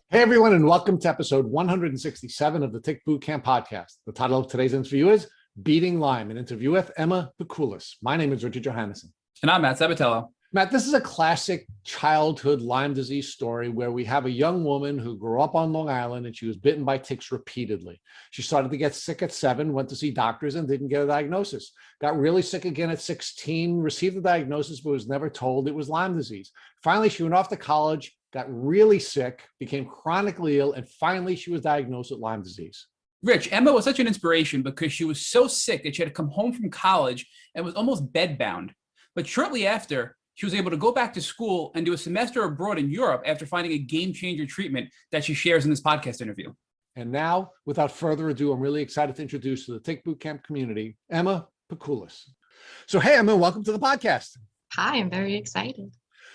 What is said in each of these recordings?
Hey everyone, and welcome to episode 167 of the Tick Boot Camp podcast. The title of today's interview is Beating Lyme, an interview with Emma Pikoulas. My name is Richard Johannesson. And I'm Matt Sabatello. Matt, this is a classic childhood Lyme disease story where we have a young woman who grew up on Long Island and she was bitten by ticks repeatedly. She started to get sick at 7, went to see doctors and didn't get a diagnosis. Got really sick again at 16, received the diagnosis, but was never told it was Lyme disease. Finally, she went off to college, got really sick, became chronically ill, and finally she was diagnosed with Lyme disease. Rich, Emma was such an inspiration because she was so sick that she had to come home from college and was almost bedbound. But shortly after, she was able to go back to school and do a semester abroad in Europe after finding a game-changer treatment that she shares in this podcast interview. And now, without further ado, I'm really excited to introduce to the Tick Boot Camp community, Emma Pikoulas. So, hey, Emma, welcome to the podcast. Hi, I'm very excited.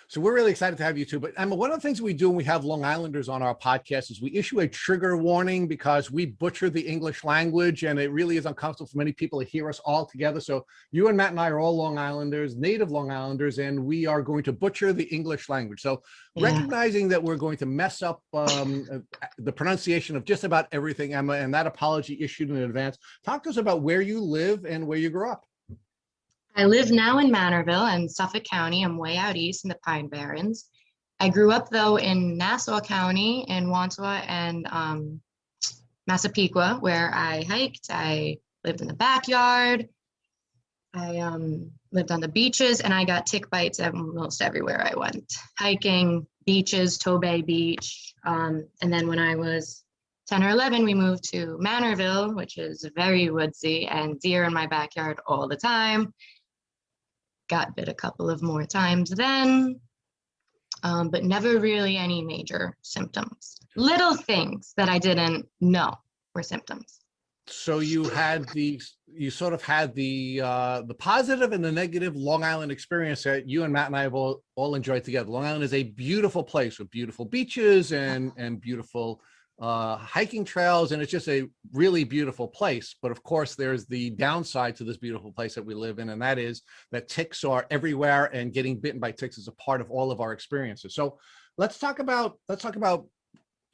So we're really excited to have you too. But Emma, one of the things we do when we have Long Islanders on our podcast is we issue a trigger warning because we butcher the English language and it really is uncomfortable for many people to hear us all together. So you and Matt and I are all Long Islanders, native Long Islanders, and we are going to butcher the English language. So recognizing that we're going to mess up the pronunciation of just about everything, Emma, and that apology issued in advance, talk to us about where you live and where you grew up. I live now in Manorville in Suffolk County. I'm way out east in the Pine Barrens. I grew up though in Nassau County in Wandsworth and Massapequa, where I hiked. I lived in the backyard. I lived on the beaches, and I got tick bites almost everywhere I went. Hiking, beaches, Tobay Beach. And then when I was 10 or 11, we moved to Manorville, which is very woodsy, and deer in my backyard all the time. Got bit a couple of more times then, but never really any major symptoms. Little things that I didn't know were symptoms. So you sort of had the positive and the negative Long Island experience that you and Matt and I have all enjoyed together. Long Island is a beautiful place with beautiful beaches and beautiful hiking trails, and it's just a really beautiful place. But of course, there's the downside to this beautiful place that we live in, and that is that ticks are everywhere, and getting bitten by ticks is a part of all of our experiences. So let's talk about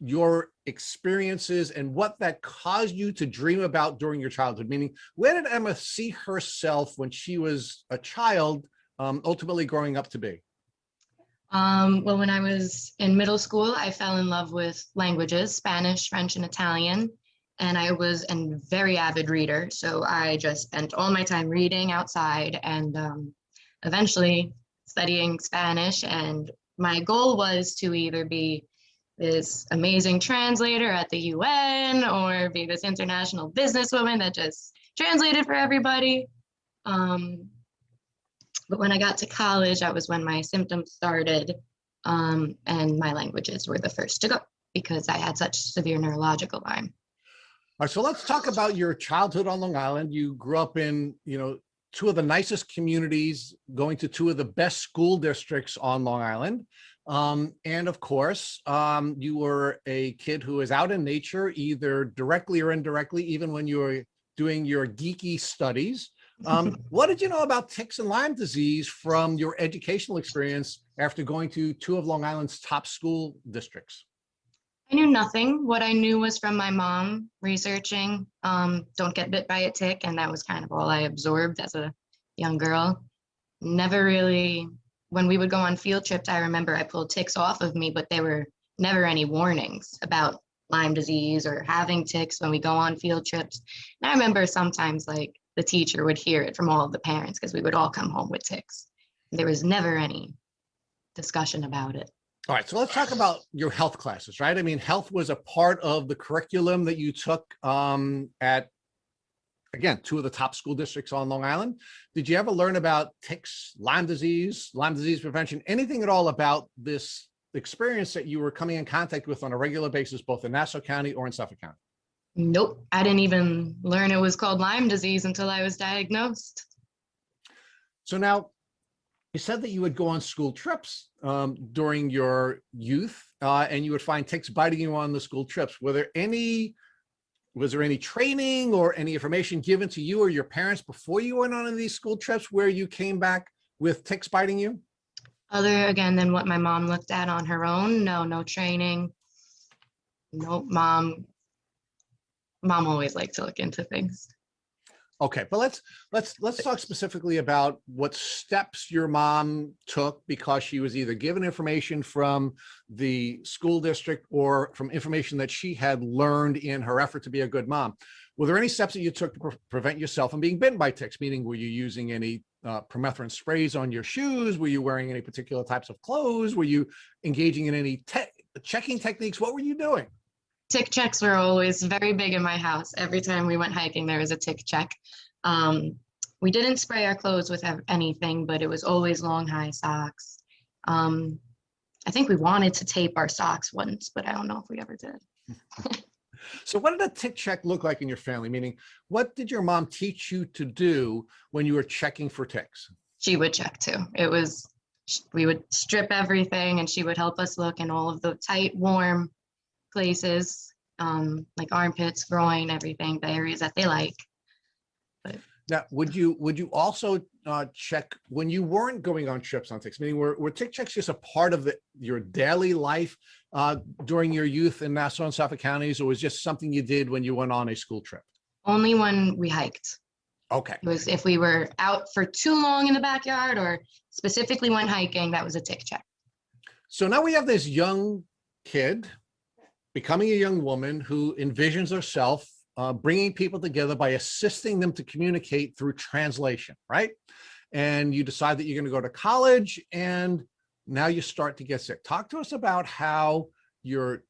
your experiences and what that caused you to dream about during your childhood. Meaning, where did Emma see herself when she was a child, ultimately growing up to be? Well, when I was in middle school, I fell in love with languages, Spanish, French, and Italian. And I was a very avid reader. So I just spent all my time reading outside and eventually studying Spanish. And my goal was to either be this amazing translator at the UN or be this international businesswoman that just translated for everybody. But when I got to college, that was when my symptoms started, and my languages were the first to go because I had such severe neurological Lyme. All right, so let's talk about your childhood on Long Island. You grew up in, two of the nicest communities, going to two of the best school districts on Long Island. And of course, you were a kid who was out in nature, either directly or indirectly, even when you were doing your geeky studies. What did you know about ticks and Lyme disease from your educational experience after going to two of Long Island's top school districts? I knew nothing. What I knew was from my mom researching, don't get bit by a tick. And that was kind of all I absorbed as a young girl. Never really, when we would go on field trips, I remember I pulled ticks off of me, but there were never any warnings about Lyme disease or having ticks when we go on field trips. And I remember sometimes the teacher would hear it from all of the parents because we would all come home with ticks. There was never any discussion about it. All right, so let's talk about your health classes, right? I mean, health was a part of the curriculum that you took at, again, two of the top school districts on Long Island. Did you ever learn about ticks, Lyme disease prevention, anything at all about this experience that you were coming in contact with on a regular basis, both in Nassau County or in Suffolk County? Nope, I didn't even learn it was called Lyme disease until I was diagnosed. So now, you said that you would go on school trips during your youth, and you would find ticks biting you on the school trips. Was there any training or any information given to you or your parents before you went on these school trips where you came back with ticks biting you? Other, again, than what my mom looked at on her own, no training. Nope, mom always liked to look into things. Okay, but let's talk specifically about what steps your mom took because she was either given information from the school district or from information that she had learned in her effort to be a good mom. Were there any steps that you took to prevent yourself from being bitten by ticks? Meaning, were you using any permethrin sprays on your shoes? Were you wearing any particular types of clothes? Were you engaging in any checking techniques? What were you doing? Tick checks were always very big in my house. Every time we went hiking, there was a tick check. We didn't spray our clothes with anything, but it was always long, high socks. I think we wanted to tape our socks once, but I don't know if we ever did. So what did a tick check look like in your family? Meaning, what did your mom teach you to do when you were checking for ticks? She would check too. We would strip everything and she would help us look in all of the tight, warm places, like armpits, groin, everything, the areas that they like. But now, would you also check when you weren't going on trips on ticks? Meaning, were tick checks just a part of your daily life during your youth in Nassau and Suffolk counties, or was just something you did when you went on a school trip? only when we hiked. Okay. It was if we were out for too long in the backyard or specifically when hiking, that was a tick check. So now we have this young kid becoming a young woman who envisions herself bringing people together by assisting them to communicate through translation, right? And you decide that you're going to go to college, and now you start to get sick. Talk to us about how your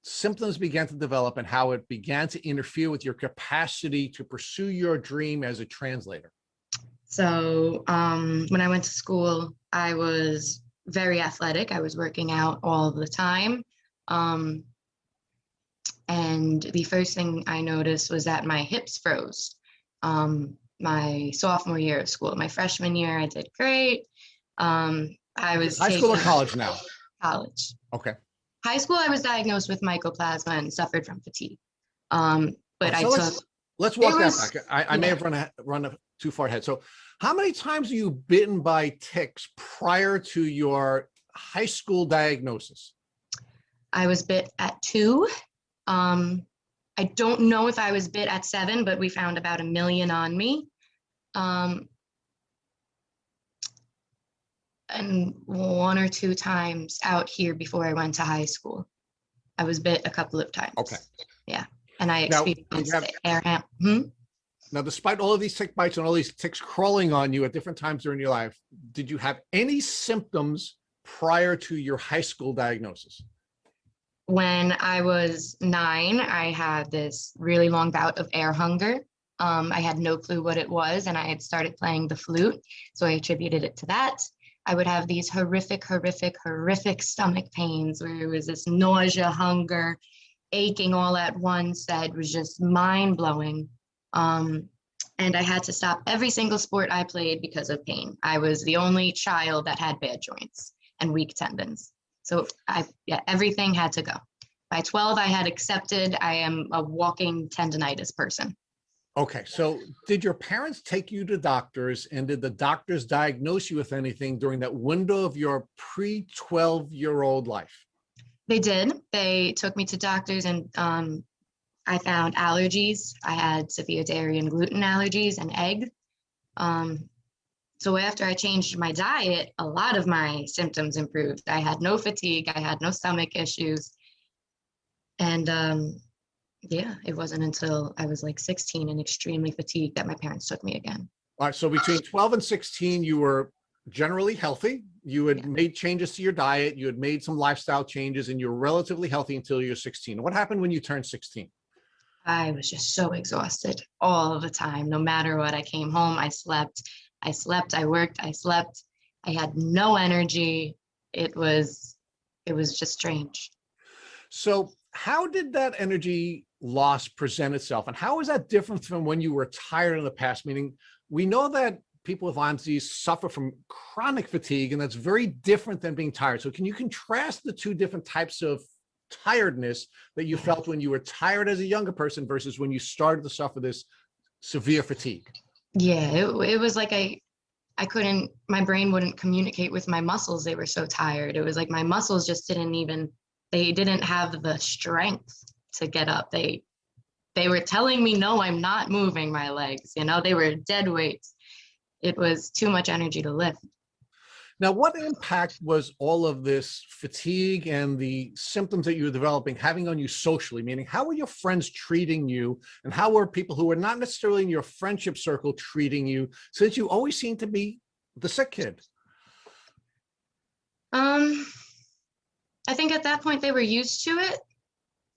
symptoms began to develop and how it began to interfere with your capacity to pursue your dream as a translator. So when I went to school, I was very athletic. I was working out all the time. And the first thing I noticed was that my hips froze. My sophomore year of school, my freshman year, I did great. I was high school or college now? College. Okay. High school, I was diagnosed with mycoplasma and suffered from fatigue. But let's walk that back. I may have run too far ahead. So how many times were you bitten by ticks prior to your high school diagnosis? I was bit at 2. I don't know if I was bit at 7, but we found about 1 million on me. And 1 or 2 times out here before I went to high school. I was bit a couple of times. Okay. Yeah. And I experienced Now, despite all of these tick bites and all these ticks crawling on you at different times during your life, did you have any symptoms prior to your high school diagnosis? When I was 9, I had this really long bout of air hunger. I had no clue what it was, and I had started playing the flute, so I attributed it to that. I would have these horrific stomach pains where it was this nausea, hunger, aching all at once that was just mind-blowing. And I had to stop every single sport I played because of pain. I was the only child that had bad joints and weak tendons. So everything had to go. By 12, I had accepted I am a walking tendonitis person. Okay, so did your parents take you to doctors, and did the doctors diagnose you with anything during that window of your pre-12-year-old life? They did. They took me to doctors, and I found allergies. I had severe dairy and gluten allergies and egg. So after I changed my diet, a lot of my symptoms improved. I had no fatigue. I had no stomach issues. And it wasn't until I was like 16 and extremely fatigued that my parents took me again. All right, so between 12 and 16, you were generally healthy. You had made changes to your diet. You had made some lifestyle changes, and you were relatively healthy until you were 16. What happened when you turned 16? I was just so exhausted all of the time. No matter what, I came home, I slept, I worked, I slept. I had no energy. It was just strange. So how did that energy loss present itself? And how is that different from when you were tired in the past? Meaning, we know that people with Lyme disease suffer from chronic fatigue, and that's very different than being tired. So can you contrast the two different types of tiredness that you felt when you were tired as a younger person versus when you started to suffer this severe fatigue? Yeah, it was like my brain wouldn't communicate with my muscles. They were so tired. It was like my muscles just didn't even they didn't have the strength to get up. They were telling me, no, I'm not moving my legs. You know, they were dead weights. It was too much energy to lift. Now, what impact was all of this fatigue and the symptoms that you were developing having on you socially? Meaning, how were your friends treating you, and how were people who were not necessarily in your friendship circle treating you, since you always seemed to be the sick kid? I think at that point they were used to it.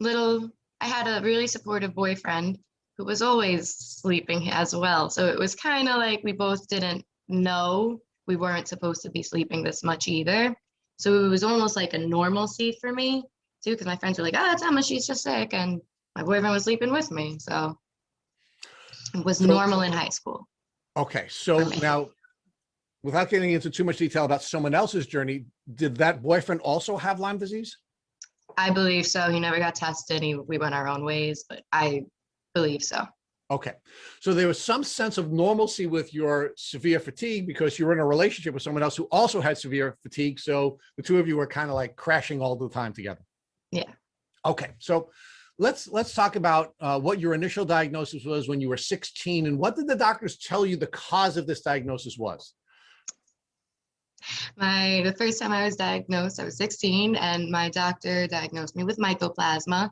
I had a really supportive boyfriend who was always sleeping as well. So it was kind of like we both didn't know we weren't supposed to be sleeping this much either. So it was almost like a normalcy for me too, because my friends were like, oh, it's Emma, she's just sick. And my boyfriend was sleeping with me. So it was normal in high school. Okay. So now, without getting into too much detail about someone else's journey, did that boyfriend also have Lyme disease? I believe so. He never got tested. We went our own ways, but I believe so. Okay. So there was some sense of normalcy with your severe fatigue because you were in a relationship with someone else who also had severe fatigue. So the two of you were kind of like crashing all the time together. Yeah. Okay. So let's talk about what your initial diagnosis was when you were 16, and what did the doctors tell you the cause of this diagnosis was? The first time I was diagnosed, I was 16, and my doctor diagnosed me with mycoplasma,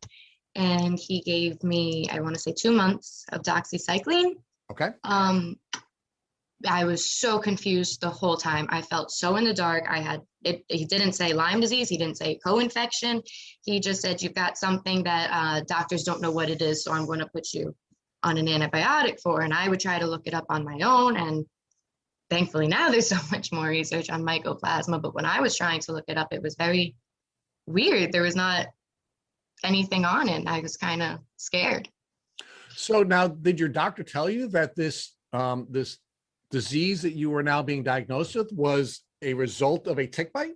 and he gave me, I want to say, 2 months of doxycycline. Okay. I was so confused the whole time. I felt so in the dark. He didn't say Lyme disease. He didn't say co-infection. He just said, you've got something that doctors don't know what it is, so I'm going to put you on an antibiotic for. And I would try to look it up on my own, and thankfully now there's so much more research on mycoplasma, but when I was trying to look it up, it was very weird. There was not anything on it, and I was kind of scared. So now, did your doctor tell you that this disease that you were now being diagnosed with was a result of a tick bite?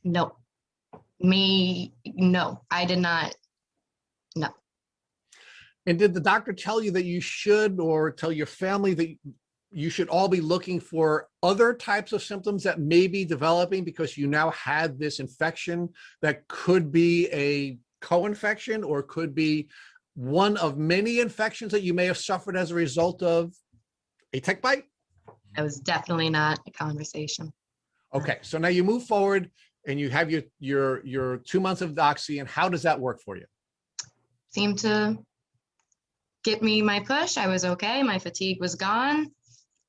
No, I did not. No. And did the doctor tell you that you should, or tell your family that you should all be looking for other types of symptoms that may be developing because you now had this infection that could be a co-infection or could be one of many infections that you may have suffered as a result of a tick bite? It was definitely not a conversation. Okay, so now you move forward and you have your 2 months of doxy, and how does that work for you? Seemed to get me my push. I was okay. My fatigue was gone.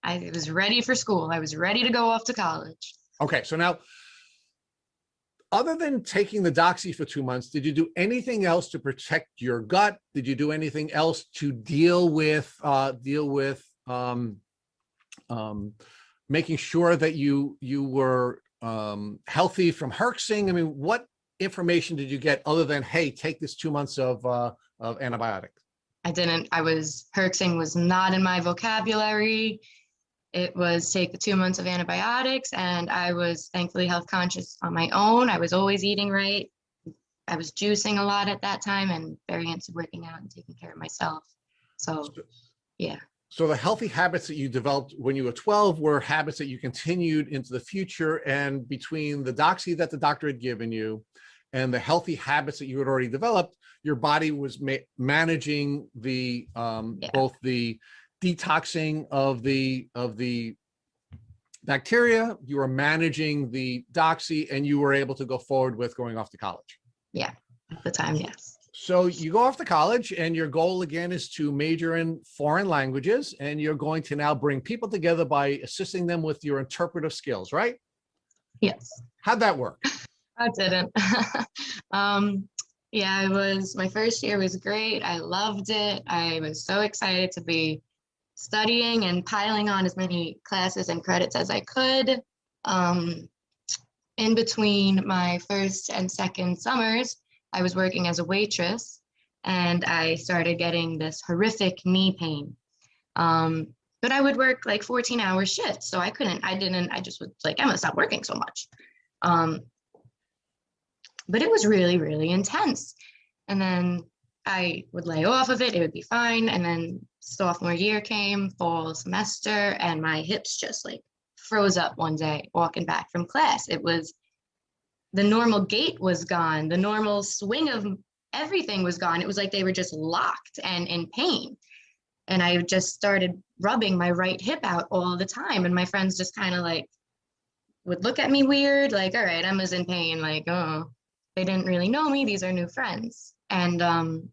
I was ready for school. I was ready to go off to college. Okay, so now, other than taking the doxy for 2 months, did you do anything else to protect your gut? Did you do anything else to deal with making sure that you were healthy from herxing? I mean, what information did you get other than, hey, take this 2 months of antibiotics? I didn't. Herxing was not in my vocabulary. It was take the 2 months of antibiotics, and I was thankfully health conscious on my own. I was always eating right. I was juicing a lot at that time and very into working out and taking care of myself. So, yeah. So the healthy habits that you developed when you were 12 were habits that you continued into the future, and between the doxy that the doctor had given you and the healthy habits that you had already developed, your body was managing both the detoxing of the bacteria, you were managing the doxy, and you were able to go forward with going off to college. Yeah, at the time, yes. So you go off to college, and your goal again is to major in foreign languages, and you're going to now bring people together by assisting them with your interpretive skills, right? Yes. How'd that work? I didn't. Yeah, my first year was great. I loved it. I was so excited to be studying and piling on as many classes and credits as I could. In between my first and second summers, I was working as a waitress, and I started getting this horrific knee pain. But I would work like 14-hour shifts, so I just was like, Emma, stop working so much. But it was really, really intense. And then I would lay off of it. It would be fine. And then sophomore year came, fall semester, and my hips just like froze up one day walking back from class. It was the normal gait was gone. The normal swing of everything was gone. It was like they were just locked and in pain. And I just started rubbing my right hip out all the time. And my friends just kind of like would look at me weird, like, all right, Emma's in pain. Like, oh, they didn't really know me. These are new friends. And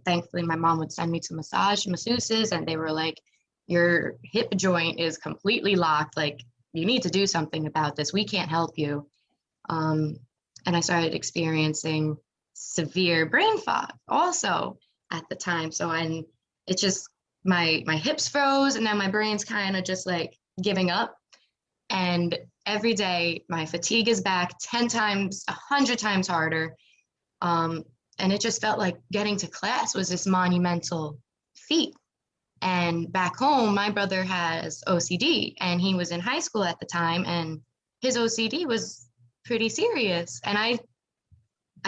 thankfully, my mom would send me to masseuses, and they were like, your hip joint is completely locked. Like, you need to do something about this. We can't help you. And I started experiencing severe brain fog also at the time. So it's just my hips froze, and now my brain's kind of just like giving up. And every day my fatigue is back 10 times, 100 times harder. And it just felt like getting to class was this monumental feat. And back home, my brother has OCD, and he was in high school at the time, and his OCD was pretty serious. And I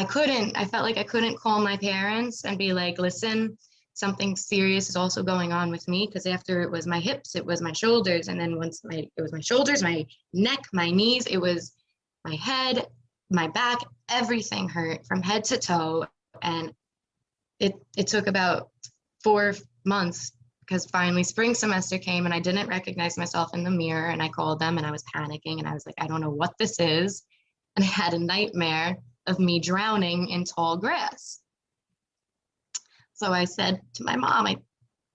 felt like I couldn't call my parents and be like, listen, something serious is also going on with me. Because after it was my hips, it was my shoulders. And then once it was my shoulders, my neck, my knees, it was my head, my back, everything hurt from head to toe. And it took about 4 months, because finally spring semester came and I didn't recognize myself in the mirror, and I called them and I was panicking and I was like, I don't know what this is. And I had a nightmare of me drowning in tall grass. So I said to my mom,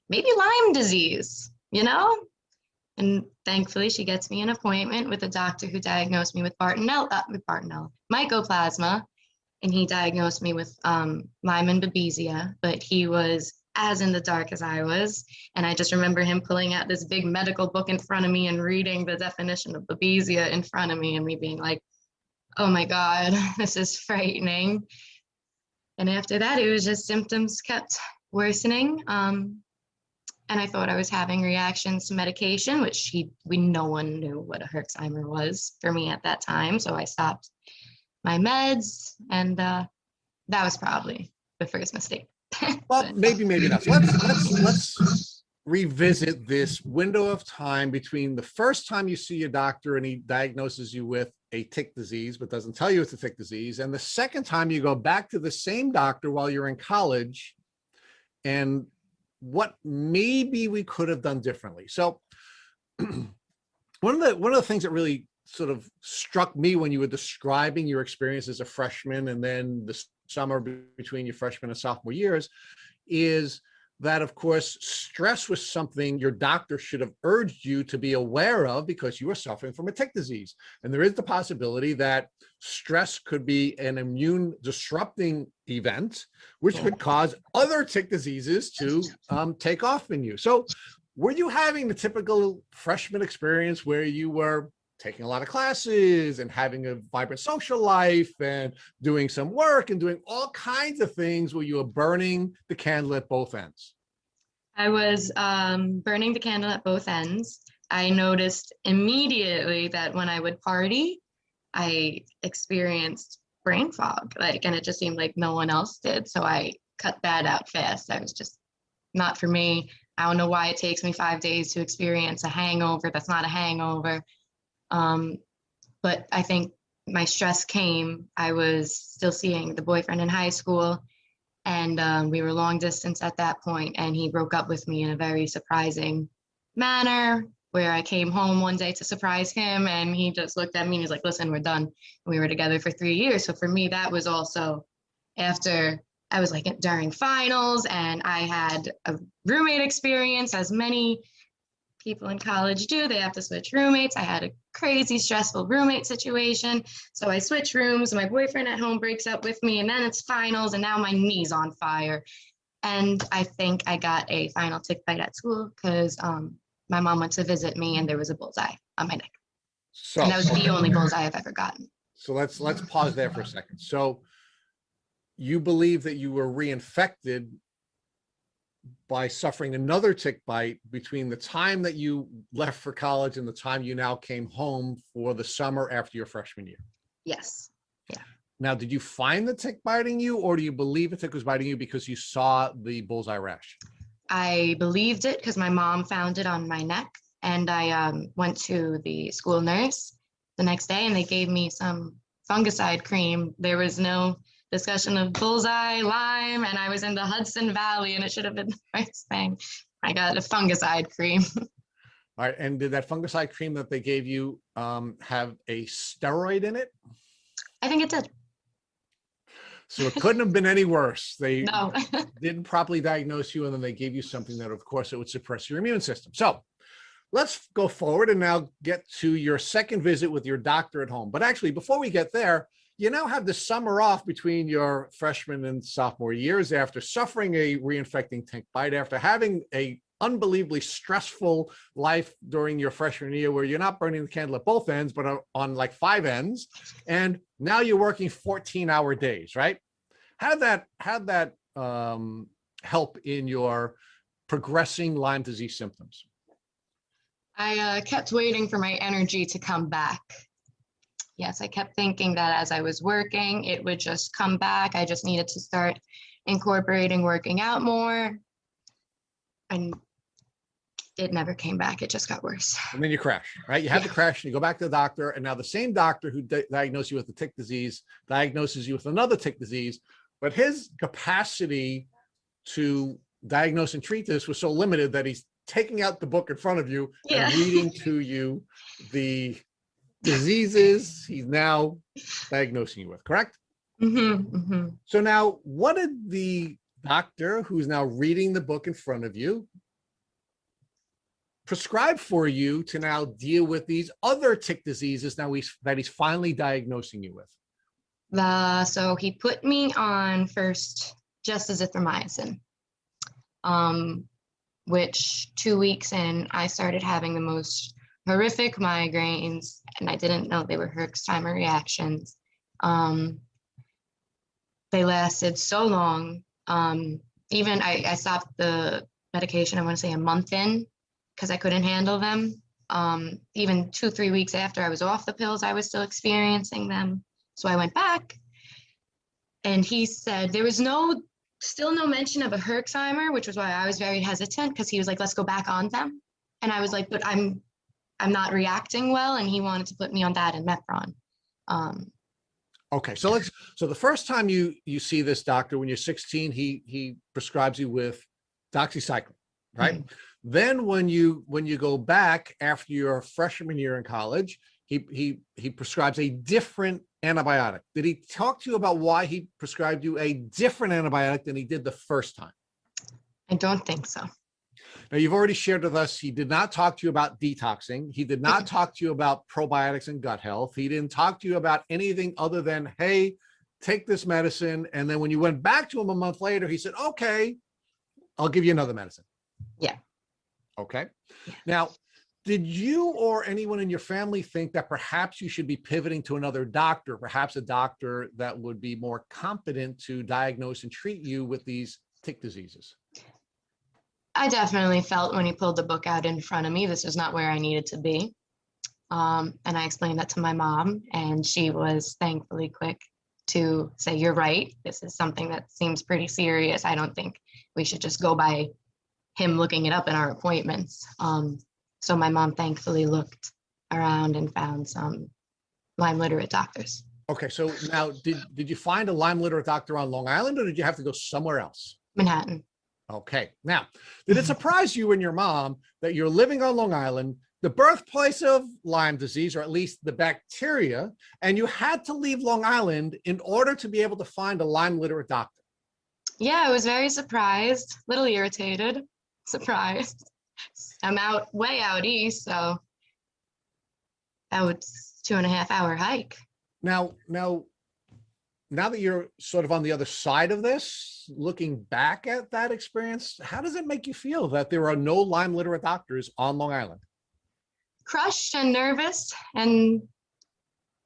maybe Lyme disease, you know? And thankfully she gets me an appointment with a doctor who diagnosed me with mycoplasma. And he diagnosed me with Lyme and Babesia, but he was as in the dark as I was. And I just remember him pulling out this big medical book in front of me and reading the definition of Babesia in front of me, and me being like, oh my God, this is frightening. And after that, it was just symptoms kept worsening. And I thought I was having reactions to medication, which no one knew what a Herxheimer was for me at that time. So I stopped my meds, and that was probably the first mistake. Well, maybe not. So let's revisit this window of time between the first time you see your doctor and he diagnoses you with a tick disease, but doesn't tell you it's a tick disease, and the second time you go back to the same doctor while you're in college, and what maybe we could have done differently. So one of the things that really sort of struck me when you were describing your experience as a freshman and then the summer between your freshman and sophomore years is that, of course, stress was something your doctor should have urged you to be aware of because you were suffering from a tick disease. And there is the possibility that stress could be an immune disrupting event, which could cause other tick diseases to take off in you. So were you having the typical freshman experience where you were taking a lot of classes and having a vibrant social life and doing some work and doing all kinds of things where you were burning the candle at both ends? I was burning the candle at both ends. I noticed immediately that when I would party, I experienced brain fog, and it just seemed like no one else did. So I cut that out fast. I was just not for me. I don't know why it takes me 5 days to experience a hangover. That's not a hangover. But I think my stress came. I was still seeing the boyfriend in high school, and we were long distance at that point, and he broke up with me in a very surprising manner, where I came home one day to surprise him, and he just looked at me and he's like, listen, we're done. And we were together for 3 years. So for me, that was also after I was during finals, and I had a roommate experience, as many people in college do. They have to switch roommates. I had a crazy stressful roommate situation. So I switch rooms. My boyfriend at home breaks up with me, and then it's finals, and now my knee's on fire. And I think I got a final tick bite at school because my mom went to visit me, and there was a bullseye on my neck. So, and that was the only bullseye I've ever gotten. So let's pause there for a second. So you believe that you were reinfected by suffering another tick bite between the time that you left for college and the time you now came home for the summer after your freshman year? Yes. Yeah. Now, did you find the tick biting you, or do you believe the tick was biting you because you saw the bullseye rash? I believed it because my mom found it on my neck, and I went to the school nurse. The the next day and they gave me some fungicide cream. There was no discussion of bullseye, Lyme, and I was in the Hudson Valley and it should have been the first thing. I got a fungicide cream. All right. And did that fungicide cream that they gave you have a steroid in it? I think it did. So it couldn't have been any worse. They No. didn't properly diagnose you, and then they gave you something that, of course, it would suppress your immune system. So let's go forward and now get to your second visit with your doctor at home. But actually, before we get there, you now have the summer off between your freshman and sophomore years after suffering a reinfecting tick bite, after having a unbelievably stressful life during your freshman year where you're not burning the candle at both ends, but on like 5 ends. And now you're working 14-hour days, right? How'd that help in your progressing Lyme disease symptoms? I kept waiting for my energy to come back. Yes, I kept thinking that as I was working, it would just come back. I just needed to start incorporating working out more. And it never came back. It just got worse. And then you crash, right? You have the crash and you go back to the doctor. And now the same doctor who diagnosed you with the tick disease diagnoses you with another tick disease, but his capacity to diagnose and treat this was so limited that he's taking out the book in front of you and reading to you the diseases he's now diagnosing you with, correct? Mm-hmm, mm-hmm. So now what did the doctor who's now reading the book in front of you prescribe for you to now deal with these other tick diseases now that he's finally diagnosing you with? So he put me on first just azithromycin, which 2 weeks in, I started having the most horrific migraines, and I didn't know they were Herxheimer reactions. They lasted so long. Even I stopped the medication, I want to say a month in, because I couldn't handle them. Even 2-3 weeks after I was off the pills, I was still experiencing them. So I went back and he said there was still no mention of a Herxheimer, which was why I was very hesitant, because he was like, let's go back on them. And I was like, but I'm not reacting well. And he wanted to put me on that and Mepron. Okay, so the first time you see this doctor when you're 16, he prescribes you with doxycycline, right? Mm-hmm. Then when you go back after your freshman year in college, he prescribes a different antibiotic. Did he talk to you about why he prescribed you a different antibiotic than he did the first time? I don't think so. Now, you've already shared with us, he did not talk to you about detoxing. He did not talk to you about probiotics and gut health. He didn't talk to you about anything other than, hey, take this medicine. And then when you went back to him a month later, he said, okay, I'll give you another medicine. Yeah. Okay. Yeah. Now, did you or anyone in your family think that perhaps you should be pivoting to another doctor, perhaps a doctor that would be more competent to diagnose and treat you with these tick diseases? I definitely felt when he pulled the book out in front of me, this is not where I needed to be. And I explained that to my mom, and she was thankfully quick to say, you're right. This is something that seems pretty serious. I don't think we should just go by him looking it up in our appointments. So my mom thankfully looked around and found some Lyme literate doctors. Okay, so now did you find a Lyme literate doctor on Long Island, or did you have to go somewhere else? Manhattan. Okay, now, did it surprise you and your mom that you're living on Long Island, the birthplace of Lyme disease, or at least the bacteria, and you had to leave Long Island in order to be able to find a Lyme literate doctor? Yeah, I was very surprised, a little irritated, surprised. I'm way out east, so that was 2.5-hour hike. Now that you're sort of on the other side of this, looking back at that experience, how does it make you feel that there are no Lyme literate doctors on Long Island? Crushed and nervous and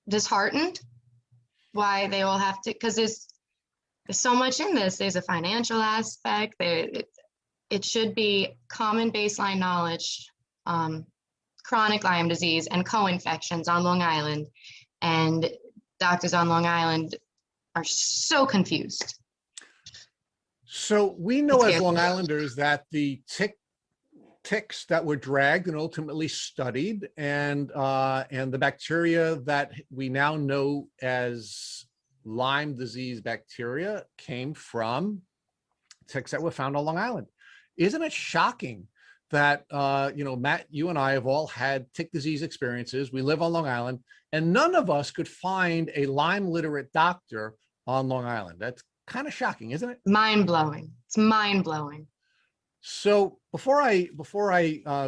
disheartened. Why they all have to, because there's so much in this. There's a financial aspect. It should be common baseline knowledge, chronic Lyme disease and co-infections on Long Island. And doctors on Long Island are so confused. So we know as Long Islanders that the tick ticks that were dragged and ultimately studied, and the bacteria that we now know as Lyme disease bacteria came from ticks that were found on Long Island. Isn't it shocking that, Matt, you and I have all had tick disease experiences. We live on Long Island, and none of us could find a Lyme literate doctor on Long Island. That's kind of shocking, isn't it? Mind blowing. It's mind blowing. So before I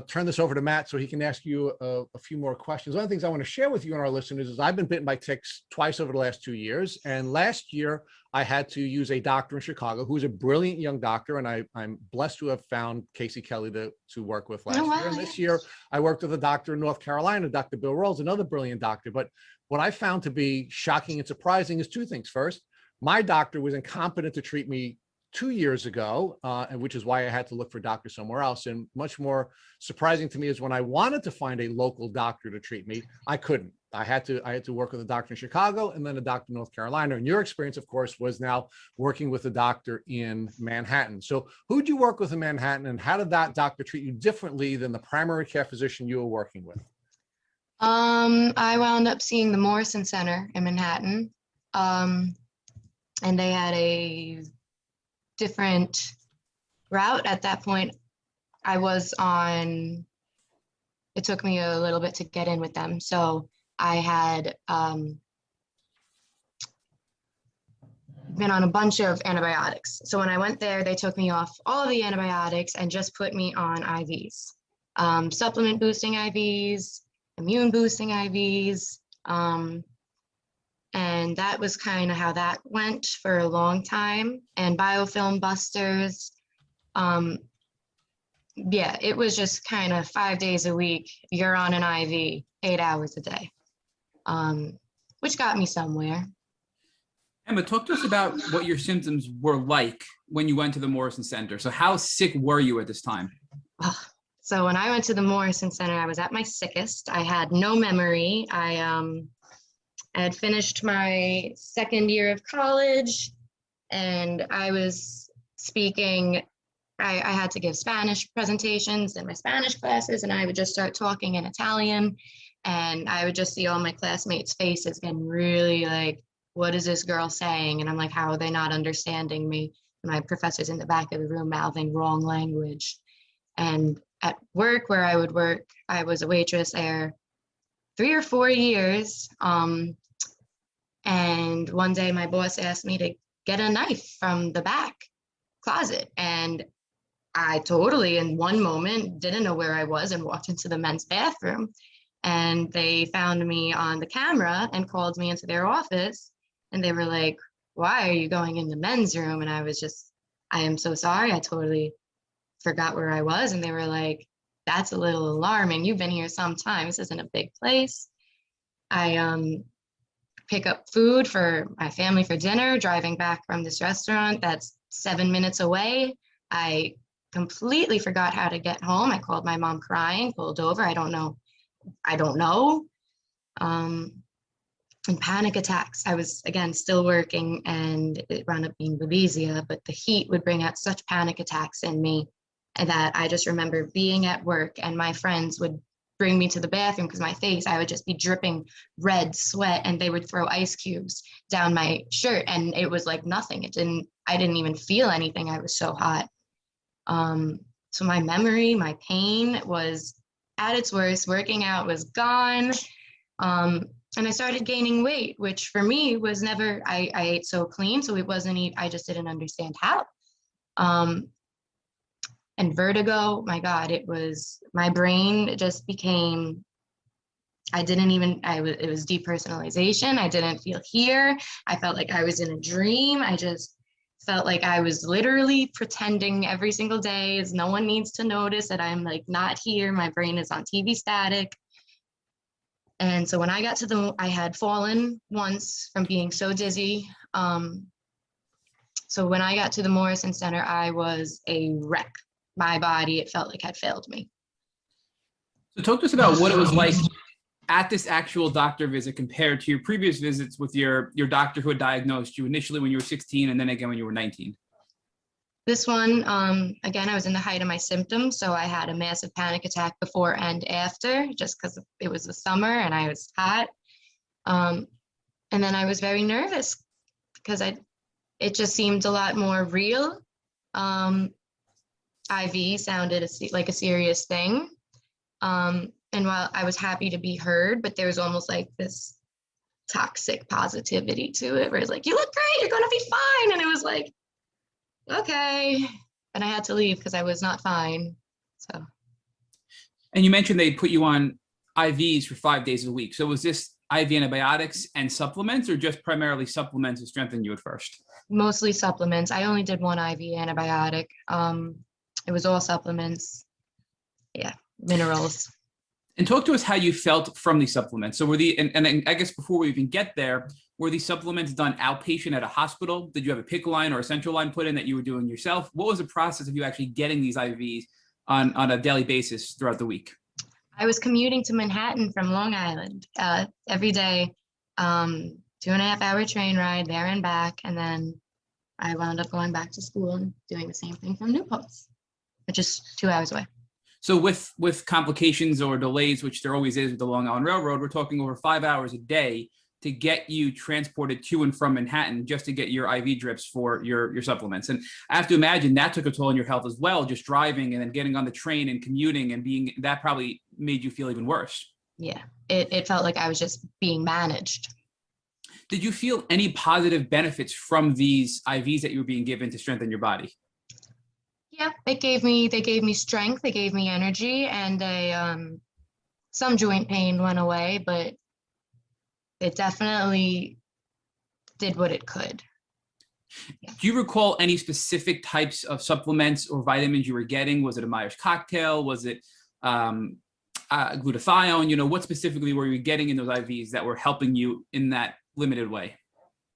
turn this over to Matt so he can ask you a few more questions, one of the things I want to share with you and our listeners is I've been bitten by ticks twice over the last 2 years. And last year I had to use a doctor in Chicago who is a brilliant young doctor. And I'm blessed to have found Casey Kelly to work with last year. And this year I worked with a doctor in North Carolina, Dr. Bill Rolls, another brilliant doctor. But what I found to be shocking and surprising is two things. First, my doctor was incompetent to treat me 2 years ago, and which is why I had to look for a doctor somewhere else. And much more surprising to me is when I wanted to find a local doctor to treat me, I couldn't. I had to work with a doctor in Chicago and then a doctor in North Carolina. And your experience, of course, was now working with a doctor in Manhattan. So who'd you work with in Manhattan, and how did that doctor treat you differently than the primary care physician you were working with? I wound up seeing the Morrison Center in Manhattan, and they had a different route at that point. It took me a little bit to get in with them. So I had been on a bunch of antibiotics. So when I went there, they took me off all of the antibiotics and just put me on IVs, supplement boosting IVs, immune boosting IVs. And that was kind of how that went for a long time. And biofilm busters. Yeah, it was just kind of 5 days a week. You're on an IV 8 hours a day, which got me somewhere. Emma, talk to us about what your symptoms were like when you went to the Morrison Center. So how sick were you at this time? So when I went to the Morrison Center, I was at my sickest. I had no memory. I had finished my second year of college, and I was speaking. I had to give Spanish presentations in my Spanish classes, and I would just start talking in Italian, and I would just see all my classmates' faces getting really like, what is this girl saying? And I'm like, how are they not understanding me? And my professor's in the back of the room mouthing wrong language. And at work where I would work, I was a waitress there 3 or 4 years. And one day my boss asked me to get a knife from the back closet. And I totally, in one moment, didn't know where I was and walked into the men's bathroom. And they found me on the camera and called me into their office. And they were like, why are you going in the men's room? And I was just, I am so sorry. I totally forgot where I was. And they were like, that's a little alarming. You've been here some time. This isn't a big place. I pick up food for my family for dinner, driving back from this restaurant that's 7 minutes away. I completely forgot how to get home. I called my mom crying, pulled over. I don't know. And panic attacks. I was, again, still working, and it wound up being Babesia, but the heat would bring out such panic attacks in me, and that I just remember being at work and my friends would bring me to the bathroom because my face, I would just be dripping red sweat, and they would throw ice cubes down my shirt, and it was like nothing. I didn't even feel anything. I was so hot. So my memory, my pain was at its worst. Working out was gone. And I started gaining weight, which for me was never, I ate so clean. So it wasn't, I just didn't understand how. And vertigo, my God, it was, my brain just became, it was depersonalization. I didn't feel here. I felt like I was in a dream. I just felt like I was literally pretending every single day, as no one needs to notice that I'm like not here. My brain is on TV static. And so when I got to I had fallen once from being so dizzy. So when I got to the Morrison Center, I was a wreck. My body, it felt like had failed me. So talk to us about what it was like at this actual doctor visit compared to your previous visits with your doctor who had diagnosed you initially when you were 16 and then again when you were 19. This one, again, I was in the height of my symptoms, so I had a massive panic attack before and after, just because it was the summer and I was hot. And then I was very nervous because it just seemed a lot more real. IV sounded like a serious thing. And while I was happy to be heard, but there was almost like this toxic positivity to it, where it's like, you look great, you're gonna be fine. And it was like, okay. And I had to leave because I was not fine. So. And you mentioned they put you on IVs for 5 days a week. So was this IV antibiotics and supplements, or just primarily supplements to strengthen you at first? Mostly supplements. I only did one IV antibiotic. It was all supplements. Yeah, minerals. And talk to us how you felt from these supplements. So were and I guess before we even get there, were these supplements done outpatient at a hospital? Did you have a PICC line or a central line put in that you were doing yourself? What was the process of you actually getting these IVs on a daily basis throughout the week? I was commuting to Manhattan from Long Island every day, 2.5 hour train ride there and back. And then I wound up going back to school and doing the same thing from New Paltz, which is 2 hours away. So with complications or delays, which there always is with the Long Island Railroad, we're talking over 5 hours a day to get you transported to and from Manhattan just to get your IV drips for your supplements. And I have to imagine that took a toll on your health as well, just driving and then getting on the train and commuting and that probably made you feel even worse. Yeah, it felt like I was just being managed. Did you feel any positive benefits from these IVs that you were being given to strengthen your body? Yeah, they gave me strength, they gave me energy, and some joint pain went away, but it definitely did what it could. Yeah. Do you recall any specific types of supplements or vitamins you were getting? Was it a Myers cocktail? Was it glutathione? What specifically were you getting in those IVs that were helping you in that limited way?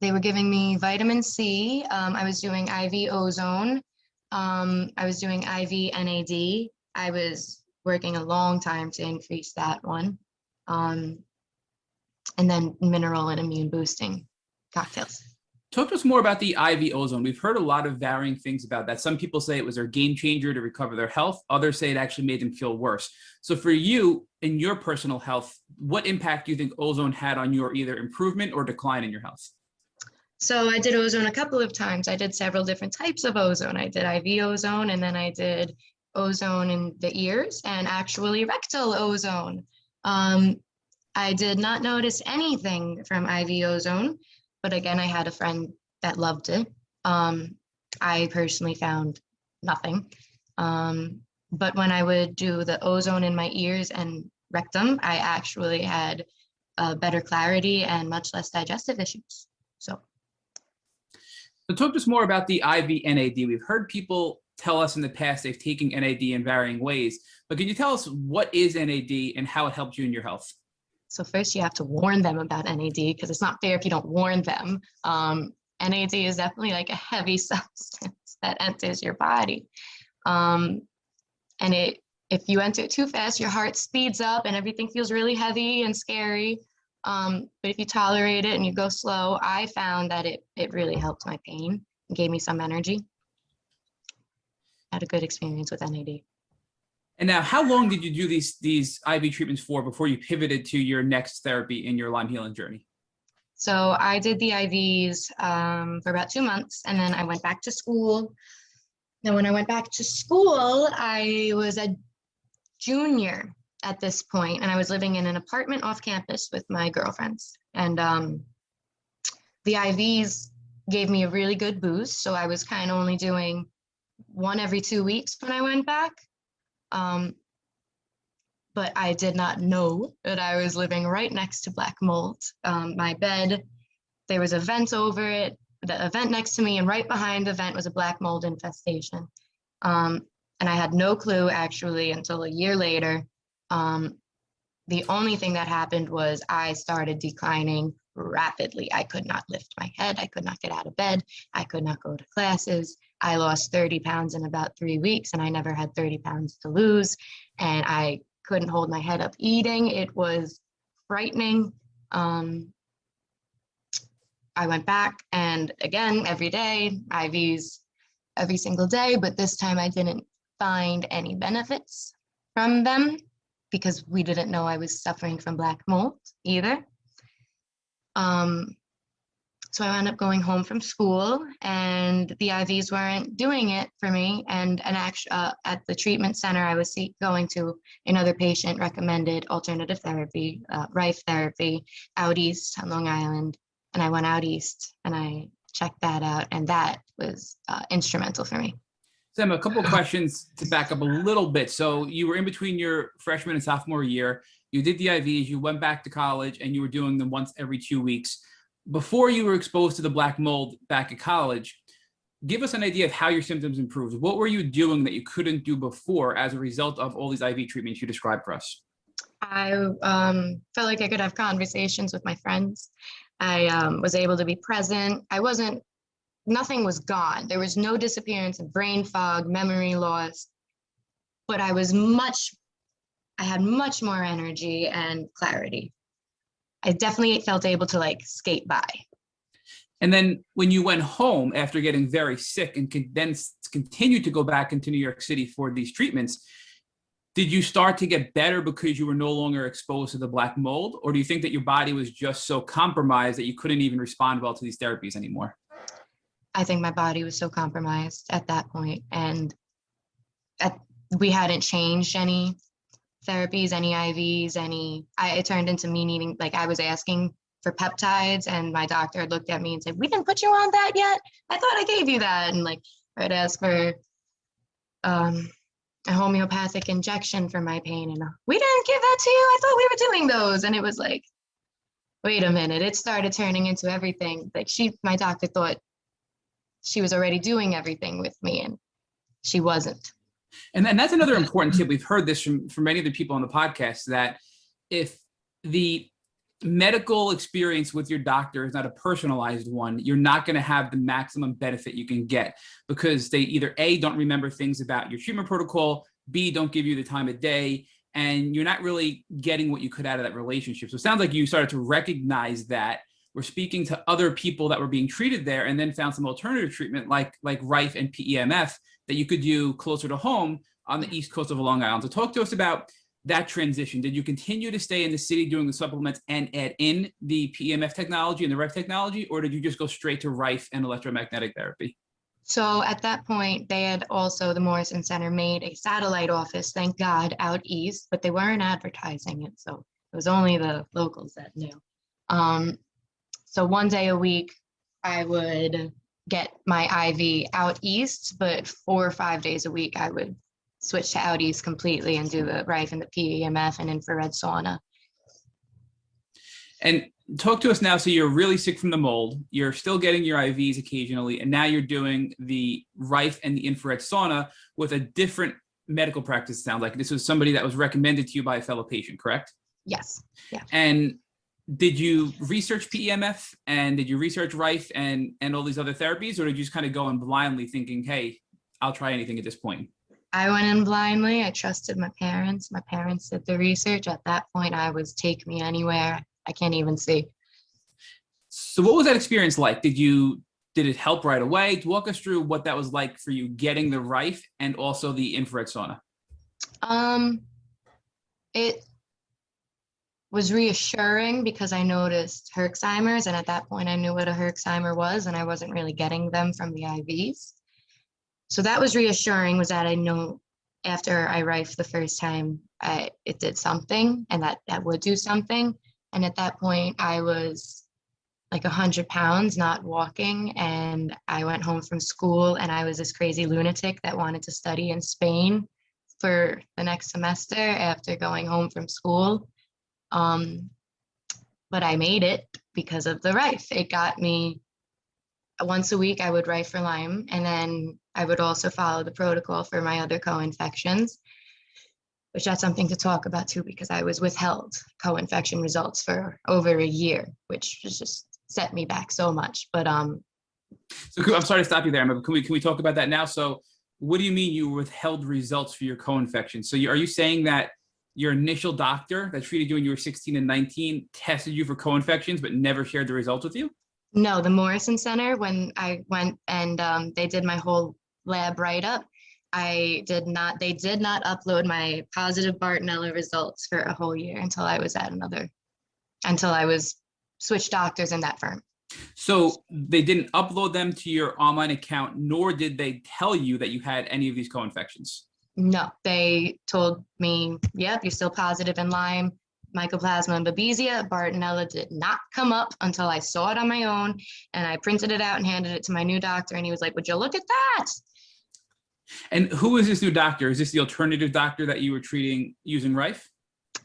They were giving me vitamin C. I was doing IV ozone. I was doing IV NAD. I was working a long time to increase that one. And then mineral and immune boosting cocktails. Talk to us more about the IV ozone. We've heard a lot of varying things about that. Some people say it was their game changer to recover their health. Others say it actually made them feel worse. So for you, in your personal health, what impact do you think ozone had on your either improvement or decline in your health? So I did ozone a couple of times. I did several different types of ozone. I did IV ozone, and then I did ozone in the ears and actually rectal ozone. I did not notice anything from IV ozone, but again, I had a friend that loved it. I personally found nothing. But when I would do the ozone in my ears and rectum, I actually had better clarity and much less digestive issues. So talk to us more about the IV NAD. We've heard people tell us in the past they've taken NAD in varying ways, but can you tell us what is NAD and how it helped you in your health? So first you have to warn them about NAD, because it's not fair if you don't warn them. NAD is definitely like a heavy substance that enters your body. And if you enter it too fast, your heart speeds up and everything feels really heavy and scary. But if you tolerate it and you go slow, I found that it really helped my pain and gave me some energy. I had a good experience with NAD. And now, how long did you do these IV treatments for before you pivoted to your next therapy in your Lyme healing journey? So I did the IVs for about 2 months, and then I went back to school. Now, when I went back to school, I was a junior at this point, and I was living in an apartment off campus with my girlfriends. And the IVs gave me a really good boost. So I was kind of only doing one every 2 weeks when I went back. But I did not know that I was living right next to black mold. My bed, there was a vent over it, the vent next to me, and right behind the vent was a black mold infestation. And I had no clue actually until a year later. The only thing that happened was I started declining rapidly. I could not lift my head. I could not get out of bed. I could not go to classes. I lost 30 pounds in about 3 weeks, and I never had 30 pounds to lose. And I couldn't hold my head up eating. It was frightening. I went back, and again, every day, IVs every single day, but this time I didn't find any benefits from them because we didn't know I was suffering from black mold either. So I wound up going home from school, and the IVs weren't doing it for me. And at the treatment center I was going to, another patient recommended alternative therapy, Rife therapy, out east on Long Island. And I went out east and I checked that out, and that was instrumental for me. Sam, a couple of questions to back up a little bit. So you were in between your freshman and sophomore year. You did the IVs, you went back to college, and you were doing them once every 2 weeks. Before you were exposed to the black mold back at college, give us an idea of how your symptoms improved. What were you doing that you couldn't do before as a result of all these IV treatments you described for us? I felt like I could have conversations with my friends. I was able to be present. Nothing was gone. There was no disappearance of brain fog, memory loss, but I had much more energy and clarity. I definitely felt able to like skate by. And then when you went home after getting very sick and then continued to go back into New York City for these treatments, did you start to get better because you were no longer exposed to the black mold? Or do you think that your body was just so compromised that you couldn't even respond well to these therapies anymore? I think my body was so compromised at that point, and we hadn't changed any therapies, any IVs, it turned into me needing, like I was asking for peptides, and my doctor had looked at me and said, "We didn't put you on that yet. I thought I gave you that." And like I'd ask for a homeopathic injection for my pain, and "We didn't give that to you. I thought we were doing those." And it was like, wait a minute. It started turning into everything. Like my doctor thought she was already doing everything with me, and she wasn't. And that's another important tip. We've heard this from many of the people on the podcast, that if the medical experience with your doctor is not a personalized one, you're not going to have the maximum benefit you can get, because they either A, don't remember things about your treatment protocol, B, don't give you the time of day, and you're not really getting what you could out of that relationship. So it sounds like you started to recognize that. We're speaking to other people that were being treated there, and then found some alternative treatment like Rife and PEMF that you could do closer to home on the east coast of Long Island. So talk to us about that transition. Did you continue to stay in the city doing the supplements and add in the PEMF technology and the Rife technology, or did you just go straight to Rife and electromagnetic therapy? So at that point, they had also, the Morrison Center made a satellite office, thank God, out east, but they weren't advertising it. So it was only the locals that knew. So one day a week, I would get my IV out east, but 4 or 5 days a week, I would switch to out east completely and do the Rife and the PEMF and infrared sauna. And talk to us now. So you're really sick from the mold. You're still getting your IVs occasionally, and now you're doing the Rife and the infrared sauna with a different medical practice. It sounds like this was somebody that was recommended to you by a fellow patient, correct? Yes. Yeah. And did you research PEMF, and did you research Rife and all these other therapies, or did you just kind of go in blindly thinking, hey, I'll try anything at this point? I went in blindly. I trusted my parents. My parents did the research. At that point, I was take me anywhere. I can't even see. So what was that experience like? Did it help right away? Walk us through what that was like for you getting the Rife and also the infrared sauna. It was reassuring because I noticed Herxheimer's, and at that point I knew what a Herxheimer was, and I wasn't really getting them from the IVs. So that was reassuring, was that I know after I Rife the first time, it did something, and that would do something. And at that point I was like 100 pounds, not walking, and I went home from school, and I was this crazy lunatic that wanted to study in Spain for the next semester after going home from school. But I made it because of the Rife. It got me once a week. I would Rife for Lyme, and then I would also follow the protocol for my other co-infections, which that's something to talk about too, because I was withheld co-infection results for over a year, which just set me back so much. But so I'm sorry to stop you there, but can we talk about that now? So what do you mean you withheld results for your co-infection? So are you saying that your initial doctor that treated you when you were 16 and 19 tested you for co-infections but never shared the results with you? No, the Morrison Center, when I went and they did my whole lab write-up, they did not upload my positive Bartonella results for a whole year until I was switched doctors in that firm. So they didn't upload them to your online account, nor did they tell you that you had any of these co-infections. No, they told me, yep, you're still positive in Lyme, Mycoplasma and Babesia. Bartonella did not come up until I saw it on my own, and I printed it out and handed it to my new doctor, and he was like, would you look at that? And who is this new doctor? Is this the alternative doctor that you were treating using Rife?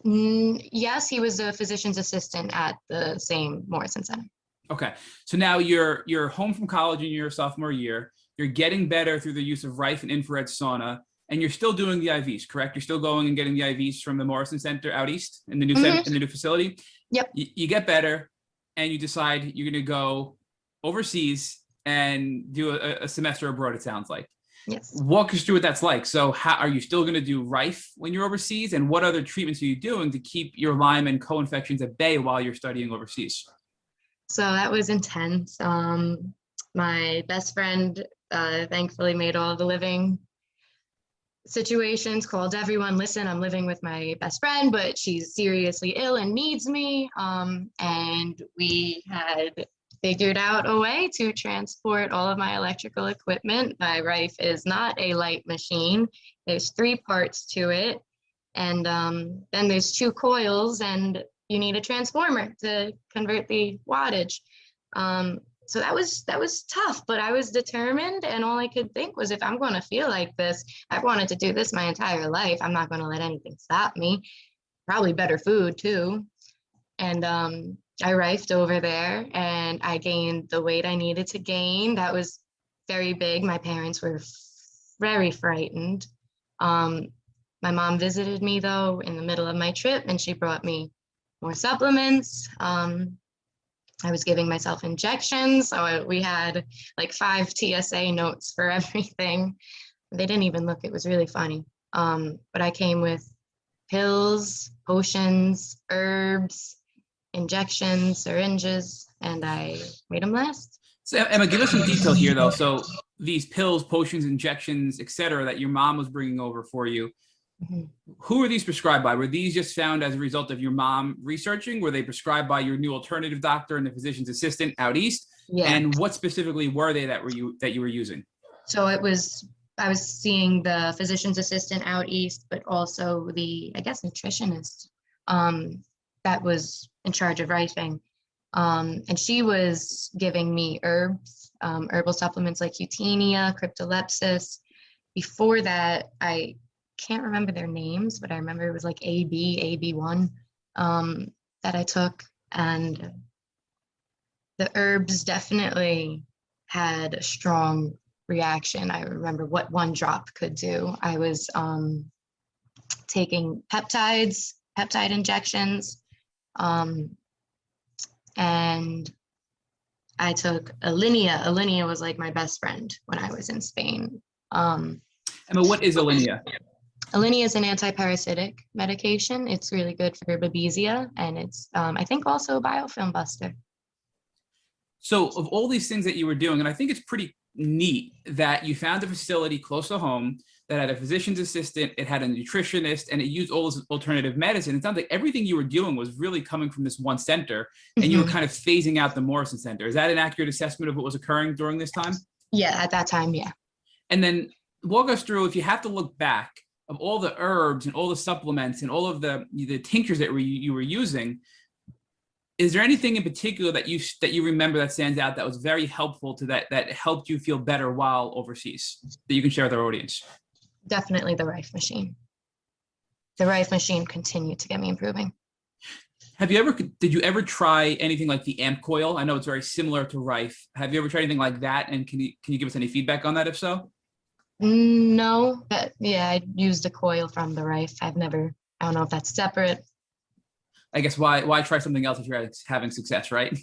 Yes, he was a physician's assistant at the same Morrison Center. Okay, so now you're home from college in your sophomore year. You're getting better through the use of Rife and infrared sauna, and you're still doing the IVs, correct? You're still going and getting the IVs from the Morrison Center out east in the new in the new facility. Yep. You get better, and you decide you're going to go overseas and do a semester abroad. It sounds like. Yes. Walk us through what that's like. So, how are you still going to do Rife when you're overseas, and what other treatments are you doing to keep your Lyme and co-infections at bay while you're studying overseas? So that was intense. My best friend thankfully made all the living situations, called everyone, listen, I'm living with my best friend, but she's seriously ill and needs me. And we had figured out a way to transport all of my electrical equipment. My Rife is not a light machine. There's 3 parts to it. And then there's 2 coils, and you need a transformer to convert the wattage. So that was tough, but I was determined, and all I could think was, if I'm going to feel like this, I've wanted to do this my entire life. I'm not going to let anything stop me. Probably better food too. And I Rifed over there, and I gained the weight I needed to gain. That was very big. My parents were very frightened. My mom visited me though in the middle of my trip, and she brought me more supplements. I was giving myself injections. So we had like 5 TSA notes for everything. They didn't even look, it was really funny. But I came with pills, potions, herbs, injections, syringes, and I made them last. So Emma, give us some detail here though. So these pills, potions, injections, etc., that your mom was bringing over for you, who are these prescribed by? Were these just found as a result of your mom researching? Were they prescribed by your new alternative doctor and the physician's assistant out east? Yeah. And what specifically were they that you were using? So I was seeing the physician's assistant out east, but also the, I guess, nutritionist that was in charge of Rifing. And she was giving me herbs, herbal supplements like Eutenia, Cryptolepsis. Before that, I can't remember their names, but I remember it was like AB1 that I took. And the herbs definitely had a strong reaction. I remember what 1 drop could do. I was taking peptide injections, and I took Alinea. Alinea was like my best friend when I was in Spain. Emma, what is Alinea? Alinea is an anti-parasitic medication. It's really good for Babesia, and it's, I think, also a biofilm buster. So of all these things that you were doing, and I think it's pretty neat that you found a facility close to home that had a physician's assistant, it had a nutritionist, and it used all this alternative medicine. It sounds like everything you were doing was really coming from this one center, and you were kind of phasing out the Morrison Center. Is that an accurate assessment of what was occurring during this time? Yeah, at that time, yeah. And then walk us through, if you have to look back, of all the herbs and all the supplements and all of the tinctures that you were using, is there anything in particular that you remember that stands out that was very helpful to that helped you feel better while overseas that you can share with our audience? Definitely the Rife machine. The Rife machine continued to get me improving. Did you ever try anything like the amp coil? I know it's very similar to Rife. Have you ever tried anything like that? And can you give us any feedback on that if so? No, but yeah, I used a coil from the Rife. I don't know if that's separate. I guess why try something else if you're having success, right?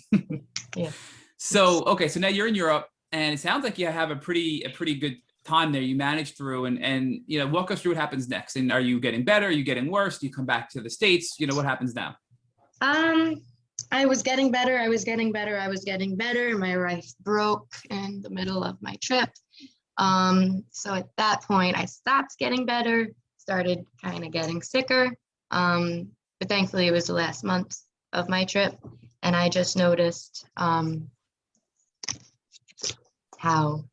Yeah. So, okay, so now you're in Europe, and it sounds like you have a pretty good time there. You managed through, and walk us through what happens next. And are you getting better? Are you getting worse? Do you come back to the States? What happens now? I was getting better. My Rife broke in the middle of my trip. So at that point, I stopped getting better, started kind of getting sicker. But thankfully, it was the last month of my trip, and I just noticed how,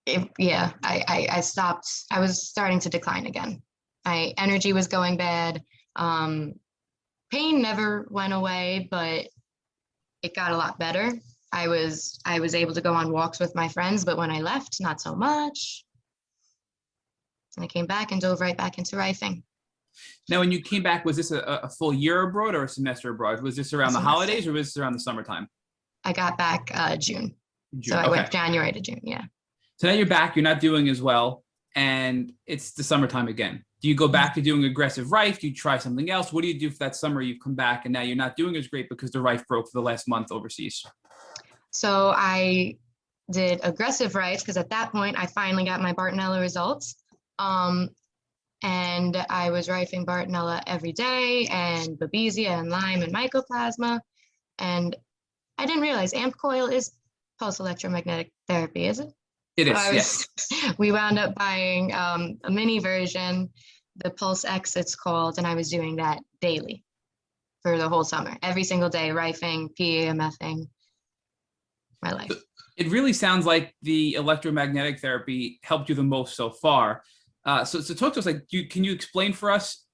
I stopped. I was starting to decline again. My energy was going bad. Pain never went away, but it got a lot better. I was able to go on walks with my friends, but when I left, not so much. And I came back and dove right back into rifing. Now, when you came back, was this a full year abroad or a semester abroad? Was this around the holidays or was this around the summertime? I got back June. So I Okay. went January to June, yeah. So now you're back, you're not doing as well, and it's the summertime again. Do you go back to doing aggressive rife? Do you try something else? What do you do for that summer? You've come back and now you're not doing as great because the rife broke for the last month overseas. So I did aggressive rife because at that point I finally got my Bartonella results. And I was rifing Bartonella every day and Babesia and Lyme and Mycoplasma. And I didn't realize AMP coil is pulse electromagnetic therapy, is it? It So is, yes. We wound up buying a mini version, the Pulse X it's called, and I was doing that daily for the whole summer, every single day, rifing, PEMFing, my life. It really sounds like the electromagnetic therapy helped you the most so far. So talk to us, like, can you explain for us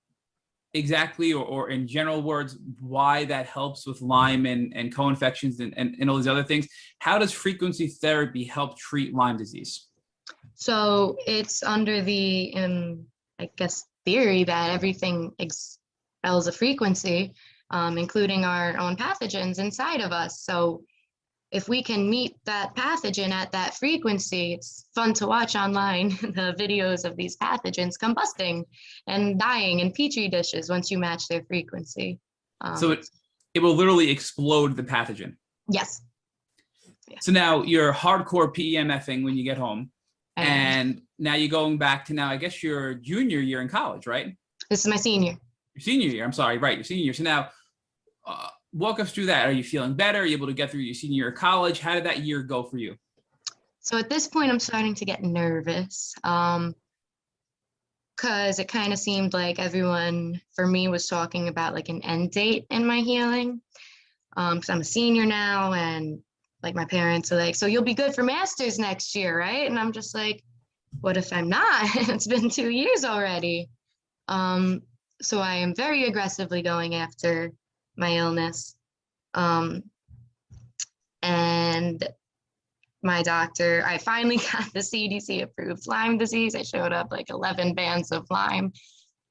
exactly or in general words why that helps with Lyme and co-infections and all these other things? How does frequency therapy help treat Lyme disease? So it's under the, I guess, theory that everything expels a frequency, including our own pathogens inside of us. So if we can meet that pathogen at that frequency, it's fun to watch online, the videos of these pathogens combusting and dying in petri dishes once you match their frequency. So it will literally explode the pathogen. Yes. So now you're hardcore PEMFing when you get home. And now you're going back to now, I guess, your junior year in college, right? This is my senior. Your senior year, I'm sorry, right, your senior year. So now walk us through that. Are you feeling better? Are you able to get through your senior year of college? How did that year go for you? So at this point, I'm starting to get nervous because it kind of seemed like everyone for me was talking about like an end date in my healing. Because I'm a senior now, and like my parents are like, so you'll be good for masters next year, right? And I'm just like, what if I'm not? It's been 2 years already. So I am very aggressively going after my illness. And my doctor, I finally got the CDC approved Lyme disease. I showed up like 11 bands of Lyme,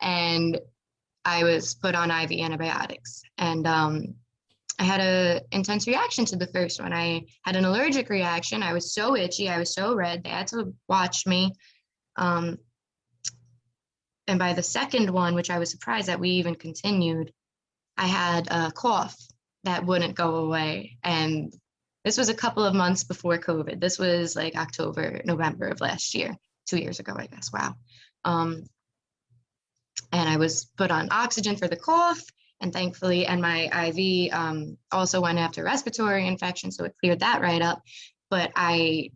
and I was put on IV antibiotics. And I had an intense reaction to the first one. I had an allergic reaction. I was so itchy. I was so red. They had to watch me. And by the second one, which I was surprised that we even continued, I had a cough that wouldn't go away. And this was a couple of months before COVID. This was like October, November of last year, 2 years ago, I guess. Wow. And I was put on oxygen for the cough. And thankfully, and my IV also went after respiratory infection, so it cleared that right up. But I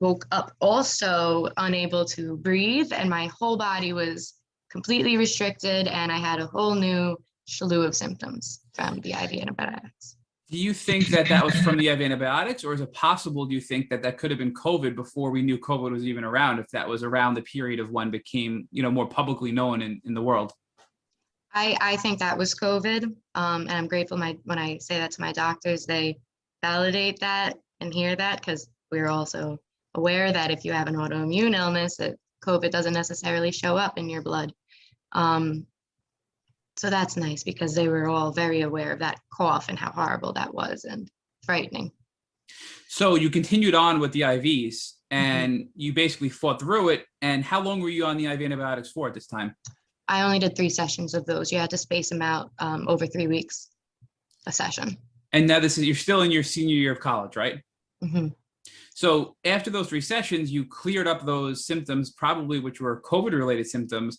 woke up also unable to breathe, and my whole body was completely restricted, and I had a whole new slew of symptoms from the IV antibiotics. Do you think that that was from the IV antibiotics, or is it possible, do you think that that could have been COVID before we knew COVID was even around, if that was around the period of when it became, more publicly known in the world? I think that was COVID, and I'm grateful when I say that to my doctors, they validate that and hear that, because we're also aware that if you have an autoimmune illness, that COVID doesn't necessarily show up in your blood. So that's nice, because they were all very aware of that cough and how horrible that was and frightening. So you continued on with the IVs and you basically fought through it. And how long were you on the IV antibiotics for at this time? I only did 3 sessions of those. You had to space them out over 3 weeks a session. And now you're still in your senior year of college, right? Mm-hmm. So after those 3 sessions, you cleared up those symptoms, probably which were COVID-related symptoms.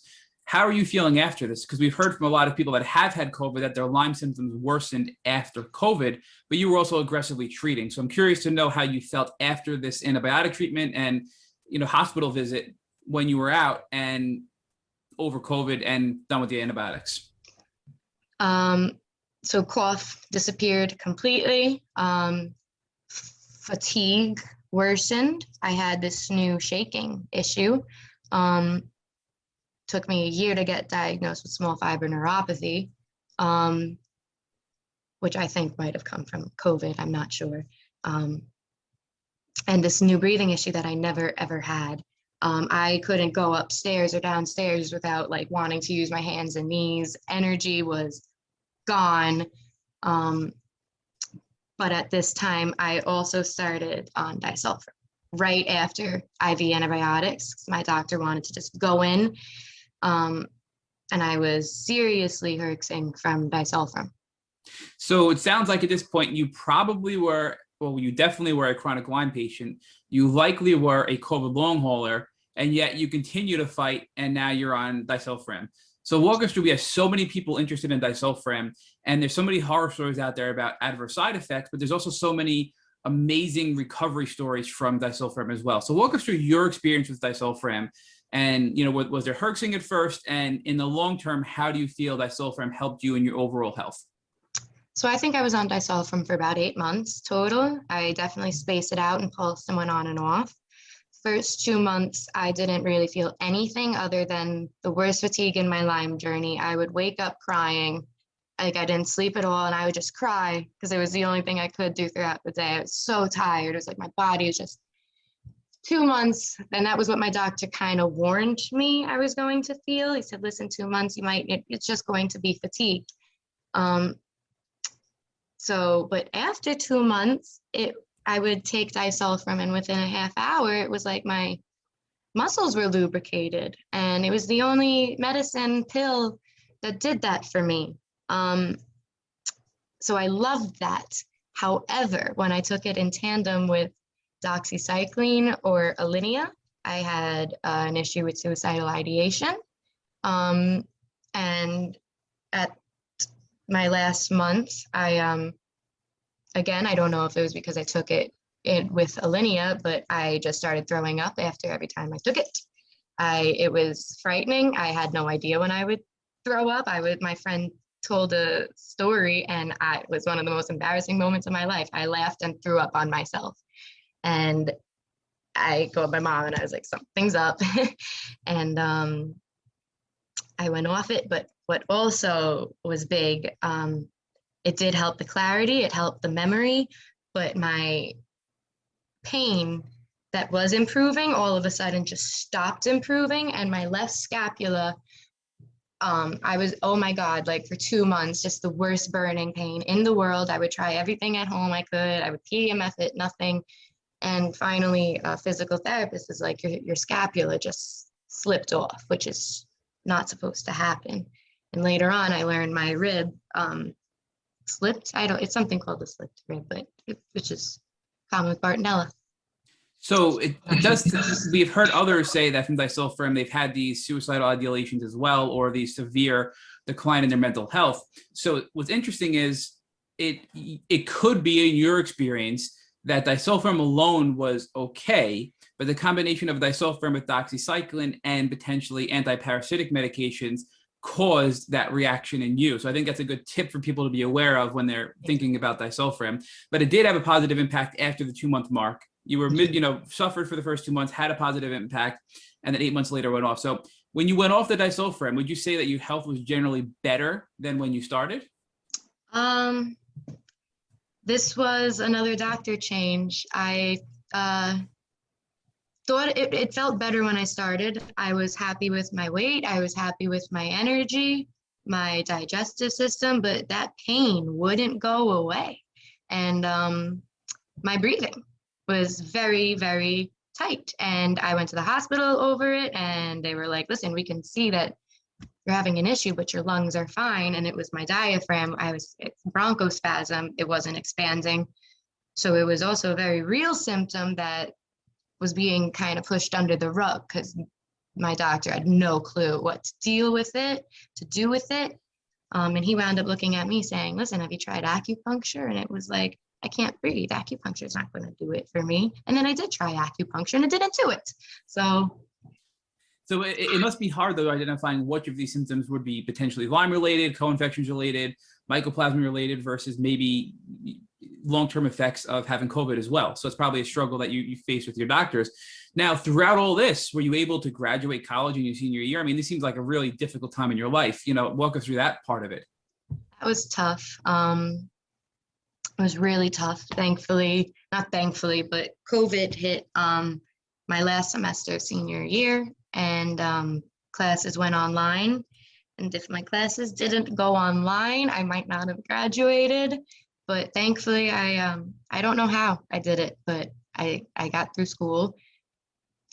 How are you feeling after this? Because we've heard from a lot of people that have had COVID that their Lyme symptoms worsened after COVID, but you were also aggressively treating. So I'm curious to know how you felt after this antibiotic treatment and, hospital visit when you were out and over COVID and done with the antibiotics. So cough disappeared completely. Fatigue worsened. I had this new shaking issue. Took me a year to get diagnosed with small fiber neuropathy, which I think might have come from COVID. I'm not sure. And this new breathing issue that I never, ever had. I couldn't go upstairs or downstairs without like wanting to use my hands and knees. Energy was gone. But at this time, I also started on disulfiram right after IV antibiotics. My doctor wanted to just go in. And I was seriously hurting from disulfiram. So it sounds like at this point, you probably were, well, you definitely were a chronic Lyme patient. You likely were a COVID long hauler, and yet you continue to fight, and now you're on disulfiram. So walk us through, we have so many people interested in disulfiram, and there's so many horror stories out there about adverse side effects, but there's also so many amazing recovery stories from disulfiram as well. So walk us through your experience with disulfiram, and was there herxing at first, and in the long term, how do you feel disulfiram helped you in your overall health? So I think I was on disulfiram for about 8 months total. I definitely spaced it out and pulsed and went on and off. First 2 months, I didn't really feel anything other than the worst fatigue in my Lyme journey. I would wake up crying, like I didn't sleep at all, and I would just cry because it was the only thing I could do throughout the day. I was so tired. It was like my body was just 2 months. And that was what my doctor kind of warned me I was going to feel. He said, listen, 2 months, it's just going to be fatigue. But after 2 months, I would take disulfiram, and within a half hour, it was like my muscles were lubricated, and it was the only medicine pill that did that for me. So I loved that. However, when I took it in tandem with doxycycline or Alinea, I had an issue with suicidal ideation. And at my last month, again, I don't know if it was because I took it with Alinea, but I just started throwing up after every time I took it. It was frightening. I had no idea when I would throw up. My friend told a story, and it was one of the most embarrassing moments of my life. I laughed and threw up on myself. And I called my mom and I was like, something's up. And I went off it. But what also was big, it did help the clarity, it helped the memory, but my pain that was improving all of a sudden just stopped improving. And my left scapula, I was, oh my God, like for 2 months, just the worst burning pain in the world. I would try everything at home I could. I would PEMF it, nothing. And finally, a physical therapist is like, your scapula just slipped off, which is not supposed to happen. And later on, I learned my rib slipped. It's something called the slipped rib, which is common with Bartonella. So it does. We've heard others say that from disulfiram, they've had these suicidal ideations as well, or these severe decline in their mental health. So what's interesting is it could be in your experience that disulfiram alone was okay, but the combination of disulfiram with doxycycline and potentially antiparasitic medications caused that reaction in you. So I think that's a good tip for people to be aware of when they're thinking about disulfiram. But it did have a positive impact after the 2 month mark. You were, suffered for the first 2 months, had a positive impact, and then 8 months later went off. So when you went off the disulfiram, would you say that your health was generally better than when you started? This was another doctor change. I thought it felt better when I started. I was happy with my weight. I was happy with my energy, my digestive system, but that pain wouldn't go away. And my breathing was very, very tight. And I went to the hospital over it, and they were like, listen, we can see that you're having an issue, but your lungs are fine. And it was my diaphragm. It's bronchospasm. It wasn't expanding. So it was also a very real symptom that was being kind of pushed under the rug because my doctor had no clue what to deal with it, to do with it. And he wound up looking at me saying, listen, have you tried acupuncture? And it was like, I can't breathe. Acupuncture is not going to do it for me. And then I did try acupuncture and it didn't do it. So it must be hard, though, identifying which of these symptoms would be potentially Lyme related, co-infections related, mycoplasma related versus maybe long-term effects of having COVID as well. So it's probably a struggle that you face with your doctors. Now, throughout all this, were you able to graduate college in your senior year? I mean, this seems like a really difficult time in your life. Walk us through that part of it. that was tough. It was really tough. Thankfully, not thankfully, but COVID hit my last semester of senior year, and classes went online. And if my classes didn't go online, I might not have graduated. But thankfully, I don't know how I did it, but I got through school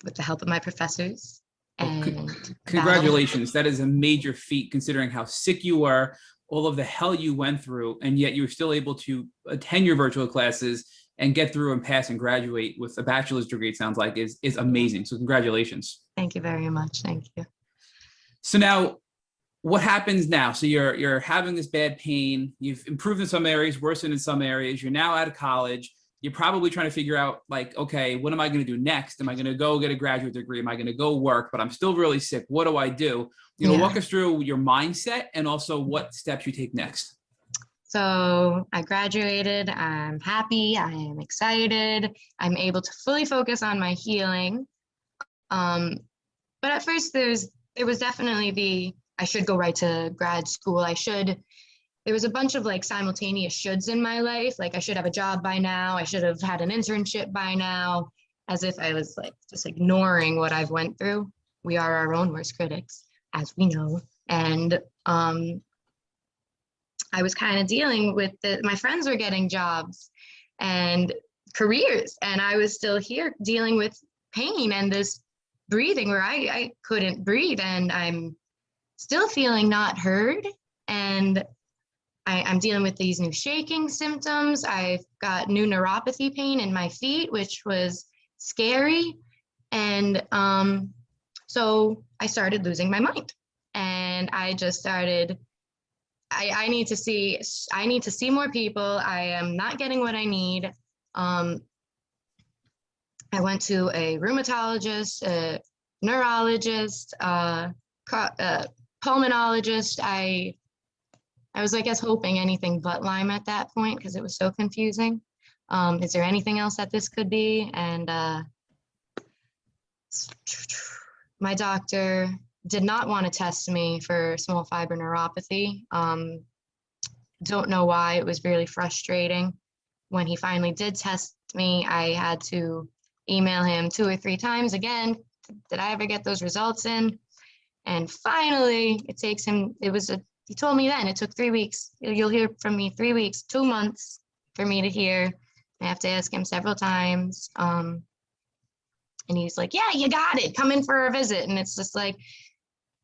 with the help of my professors. And congratulations. That is a major feat considering how sick you were, all of the hell you went through, and yet you were still able to attend your virtual classes and get through and pass and graduate with a bachelor's degree, it sounds like, is amazing. So congratulations. Thank you very much. Thank you. So now, what happens now? So you're having this bad pain. You've improved in some areas, worsened in some areas. You're now out of college. You're probably trying to figure out, like, okay, what am I going to do next? Am I going to go get a graduate degree? Am I going to go work? But I'm still really sick. What do I do? Walk us through your mindset and also what steps you take next. So I graduated. I'm happy. I am excited. I'm able to fully focus on my healing. But at first, there was definitely I should go right to grad school. There was a bunch of like simultaneous shoulds in my life. Like I should have a job by now. I should have had an internship by now, as if I was like just ignoring what I've went through. We are our own worst critics, as we know. And I was kind of dealing with my friends were getting jobs and careers, and I was still here dealing with pain and this breathing where I couldn't breathe, and I'm still feeling not heard. And I'm dealing with these new shaking symptoms. I've got new neuropathy pain in my feet, which was scary. And so I started losing my mind, and I just started, I need to see more people. I am not getting what I need. I went to a rheumatologist, a neurologist, pulmonologist. I was, I guess, hoping anything but Lyme at that point because it was so confusing. Is there anything else that this could be? And my doctor did not want to test me for small fiber neuropathy. Don't know why. It was really frustrating. When he finally did test me, I had to email him 2 or 3 times again. Did I ever get those results in? And finally, it takes him, he told me then, it took 3 weeks. You'll hear from me 3 weeks, 2 months for me to hear. I have to ask him several times. And he's like, yeah, you got it. Come in for a visit. And it's just like,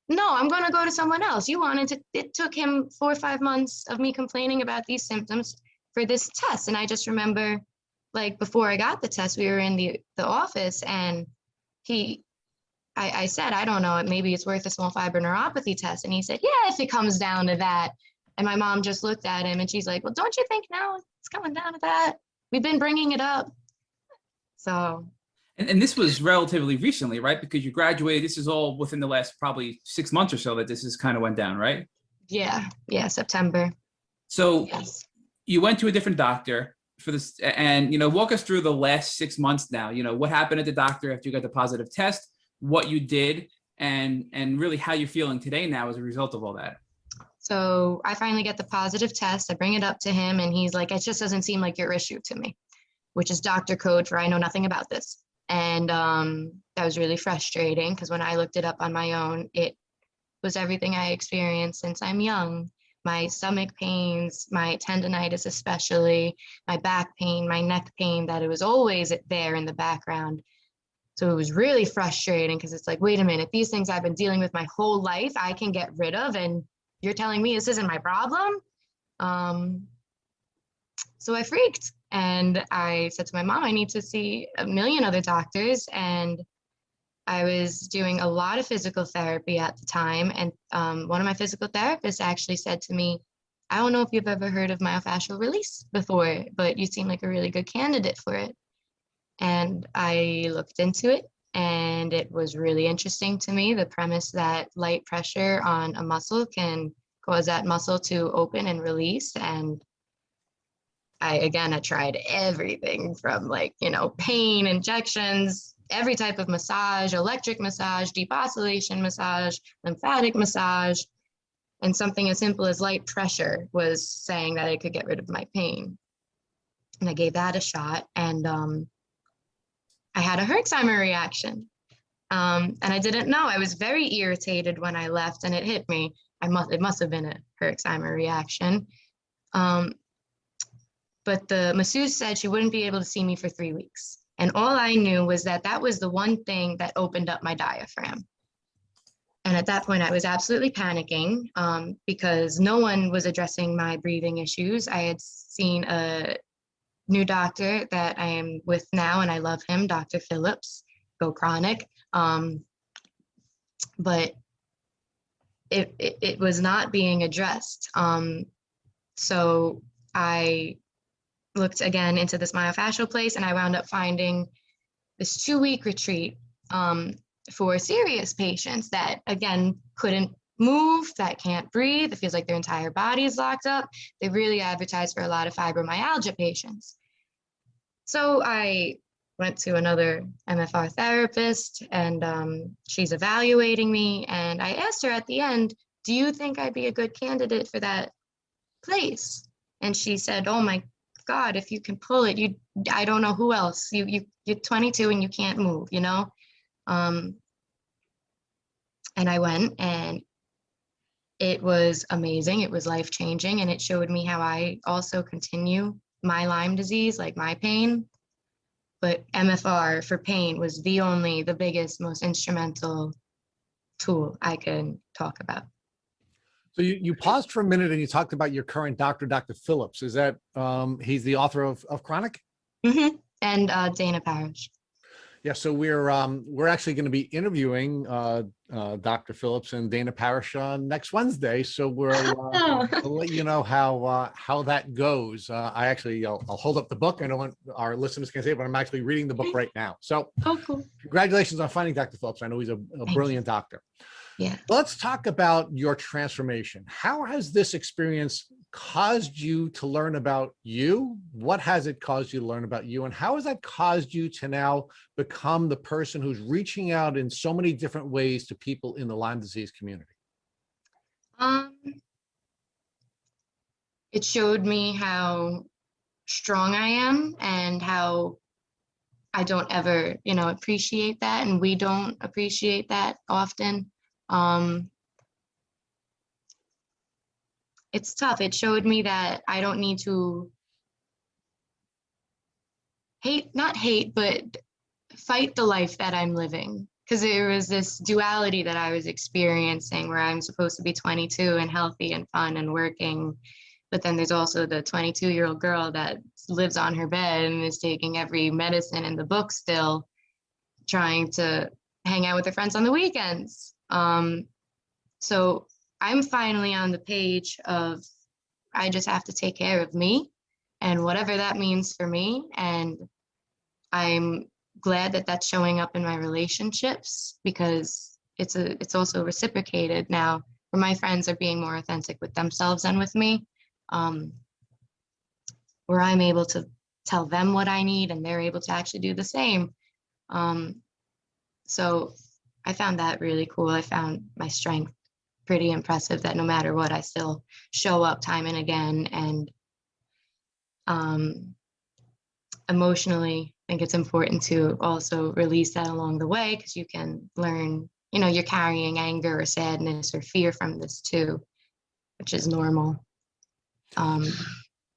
no, I'm going to go to someone else. It took him 4 or 5 months of me complaining about these symptoms for this test. And I just remember, like, before I got the test, we were in the office, and I said, I don't know, maybe it's worth a small fiber neuropathy test. And he said, yeah, if it comes down to that. And my mom just looked at him and she's like, well, don't you think now it's coming down to that? We've been bringing it up. So. And this was relatively recently, right? Because you graduated, this is all within the last probably 6 months or so that this has kind of went down, right? Yeah, September. So yes. You went to a different doctor for this, and, walk us through the last 6 months now. What happened at the doctor after you got the positive test, what you did, and really how you're feeling today now as a result of all that. So I finally get the positive test. I bring it up to him, and he's like, it just doesn't seem like your issue to me, which is doctor code for I know nothing about this. And that was really frustrating because when I looked it up on my own, it was everything I experienced since I'm young. My stomach pains, my tendonitis especially, my back pain, my neck pain, that it was always there in the background. So it was really frustrating because it's like, wait a minute, these things I've been dealing with my whole life, I can get rid of, and you're telling me this isn't my problem? So I freaked, and I said to my mom, I need to see a million other doctors. And I was doing a lot of physical therapy at the time. And one of my physical therapists actually said to me, I don't know if you've ever heard of myofascial release before, but you seem like a really good candidate for it. And I looked into it, and it was really interesting to me, the premise that light pressure on a muscle can cause that muscle to open and release. And I tried everything from pain, injections, every type of massage, electric massage, deep oscillation massage, lymphatic massage, and something as simple as light pressure was saying that it could get rid of my pain. And I gave that a shot, and I had a Herxheimer reaction. And I didn't know. I was very irritated when I left, and it hit me. It must have been a Herxheimer reaction. But the masseuse said she wouldn't be able to see me for 3 weeks. And all I knew was that that was the one thing that opened up my diaphragm. And at that point, I was absolutely panicking because no one was addressing my breathing issues. I had seen a new doctor that I am with now, and I love him, Dr. Phillips, go chronic. But it was not being addressed. So I looked again into this myofascial place, and I wound up finding this 2-week retreat for serious patients that, again, couldn't move, that can't breathe. It feels like their entire body is locked up. They really advertise for a lot of fibromyalgia patients. So I went to another MFR therapist, and she's evaluating me. And I asked her at the end, do you think I'd be a good candidate for that place? And she said, oh my God, if you can pull it, I don't know who else. You're 22 and you can't move, you know? And I went, and it was amazing. It was life-changing, and it showed me how I also continue my Lyme disease, like my pain. But MFR for pain was the biggest, most instrumental tool I can talk about. So you paused for a minute and you talked about your current doctor, Dr. Phillips. Is that he's the author of Chronic? Mm-hmm. And Dana Parrish. Yeah, so we're actually going to be interviewing Dr. Phillips and Dana Parrish next Wednesday. So we'll let you know how that goes. I'll hold up the book. I don't want our listeners can say it, but I'm actually reading the book right now. So cool. Congratulations on finding Dr. Phillips. I know he's a brilliant doctor. Yeah. Let's talk about your transformation. How has this experience caused you to learn about you? What has it caused you to learn about you? And how has that caused you to now become the person who's reaching out in so many different ways to people in the Lyme disease community? It showed me how strong I am, and how I don't ever, appreciate that. And we don't appreciate that often. It's tough. It showed me that I don't need to not hate, but fight the life that I'm living. Because there was this duality that I was experiencing where I'm supposed to be 22 and healthy and fun and working. But then there's also the 22-year-old girl that lives on her bed and is taking every medicine in the book still, trying to hang out with her friends on the weekends. So I'm finally on the page of, I just have to take care of me and whatever that means for me. And I'm glad that that's showing up in my relationships, because it's also reciprocated now, where my friends are being more authentic with themselves and with me, where I'm able to tell them what I need and they're able to actually do the same. So I found that really cool. I found my strength pretty impressive, that no matter what, I still show up time and again. And emotionally, I think it's important to also release that along the way, because you can learn, you're carrying anger or sadness or fear from this too, which is normal.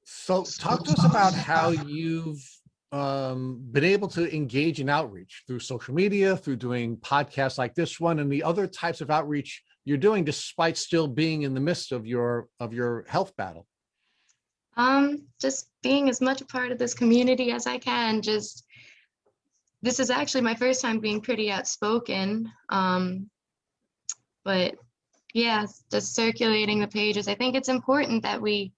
So talk to us about how you've been able to engage in outreach through social media, through doing podcasts like this one, and the other types of outreach you're doing, despite still being in the midst of your health battle. Just being as much a part of this community as I can, just this is actually my first time being pretty outspoken. But yeah, just circulating the pages. I think it's important that we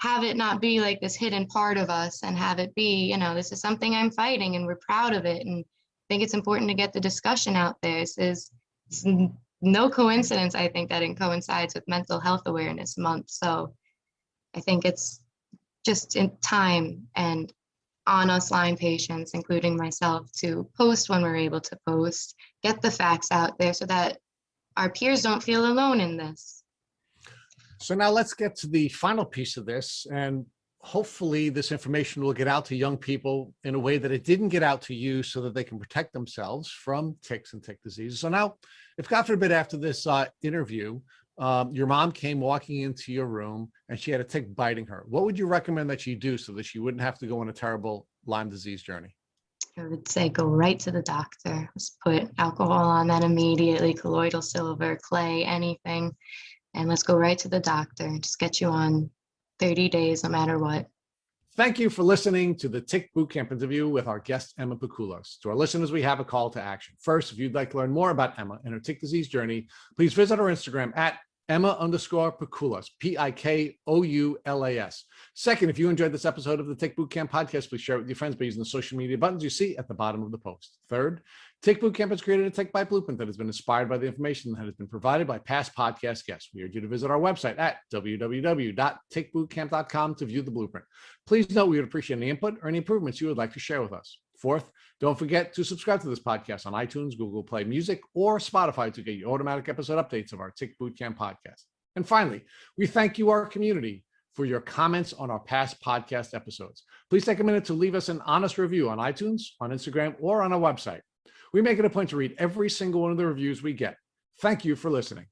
have it not be like this hidden part of us, and have it be, this is something I'm fighting and we're proud of it. And I think it's important to get the discussion out there. It's no coincidence, I think, that it coincides with Mental Health Awareness Month. So I think it's just in time and on us Lyme patients, including myself, to post when we're able to post, get the facts out there so that our peers don't feel alone in this. So now let's get to the final piece of this, and hopefully this information will get out to young people in a way that it didn't get out to you, so that they can protect themselves from ticks and tick disease. So now, if God forbid after this interview, your mom came walking into your room and she had a tick biting her, what would you recommend that she do so that she wouldn't have to go on a terrible Lyme disease journey? I would say go right to the doctor. Just put alcohol on that immediately, colloidal silver, clay, anything. And let's go right to the doctor and just get you on 30 days, no matter what. Thank you for listening to the Tick Bootcamp interview with our guest, Emma Pikoulas. To our listeners, we have a call to action. First, if you'd like to learn more about Emma and her tick disease journey, please visit our Instagram at Emma_Pikoulas, Pikoulas. Second, if you enjoyed this episode of the Tick Bootcamp podcast, please share it with your friends by using the social media buttons you see at the bottom of the post. Third, Tick Bootcamp has created a Tick Bite blueprint that has been inspired by the information that has been provided by past podcast guests. We urge you to visit our website at www.tickbootcamp.com to view the blueprint. Please note we would appreciate any input or any improvements you would like to share with us. Fourth, don't forget to subscribe to this podcast on iTunes, Google Play Music, or Spotify to get your automatic episode updates of our Tick Bootcamp podcast. And finally, we thank you, our community, for your comments on our past podcast episodes. Please take a minute to leave us an honest review on iTunes, on Instagram, or on our website. We make it a point to read every single one of the reviews we get. Thank you for listening.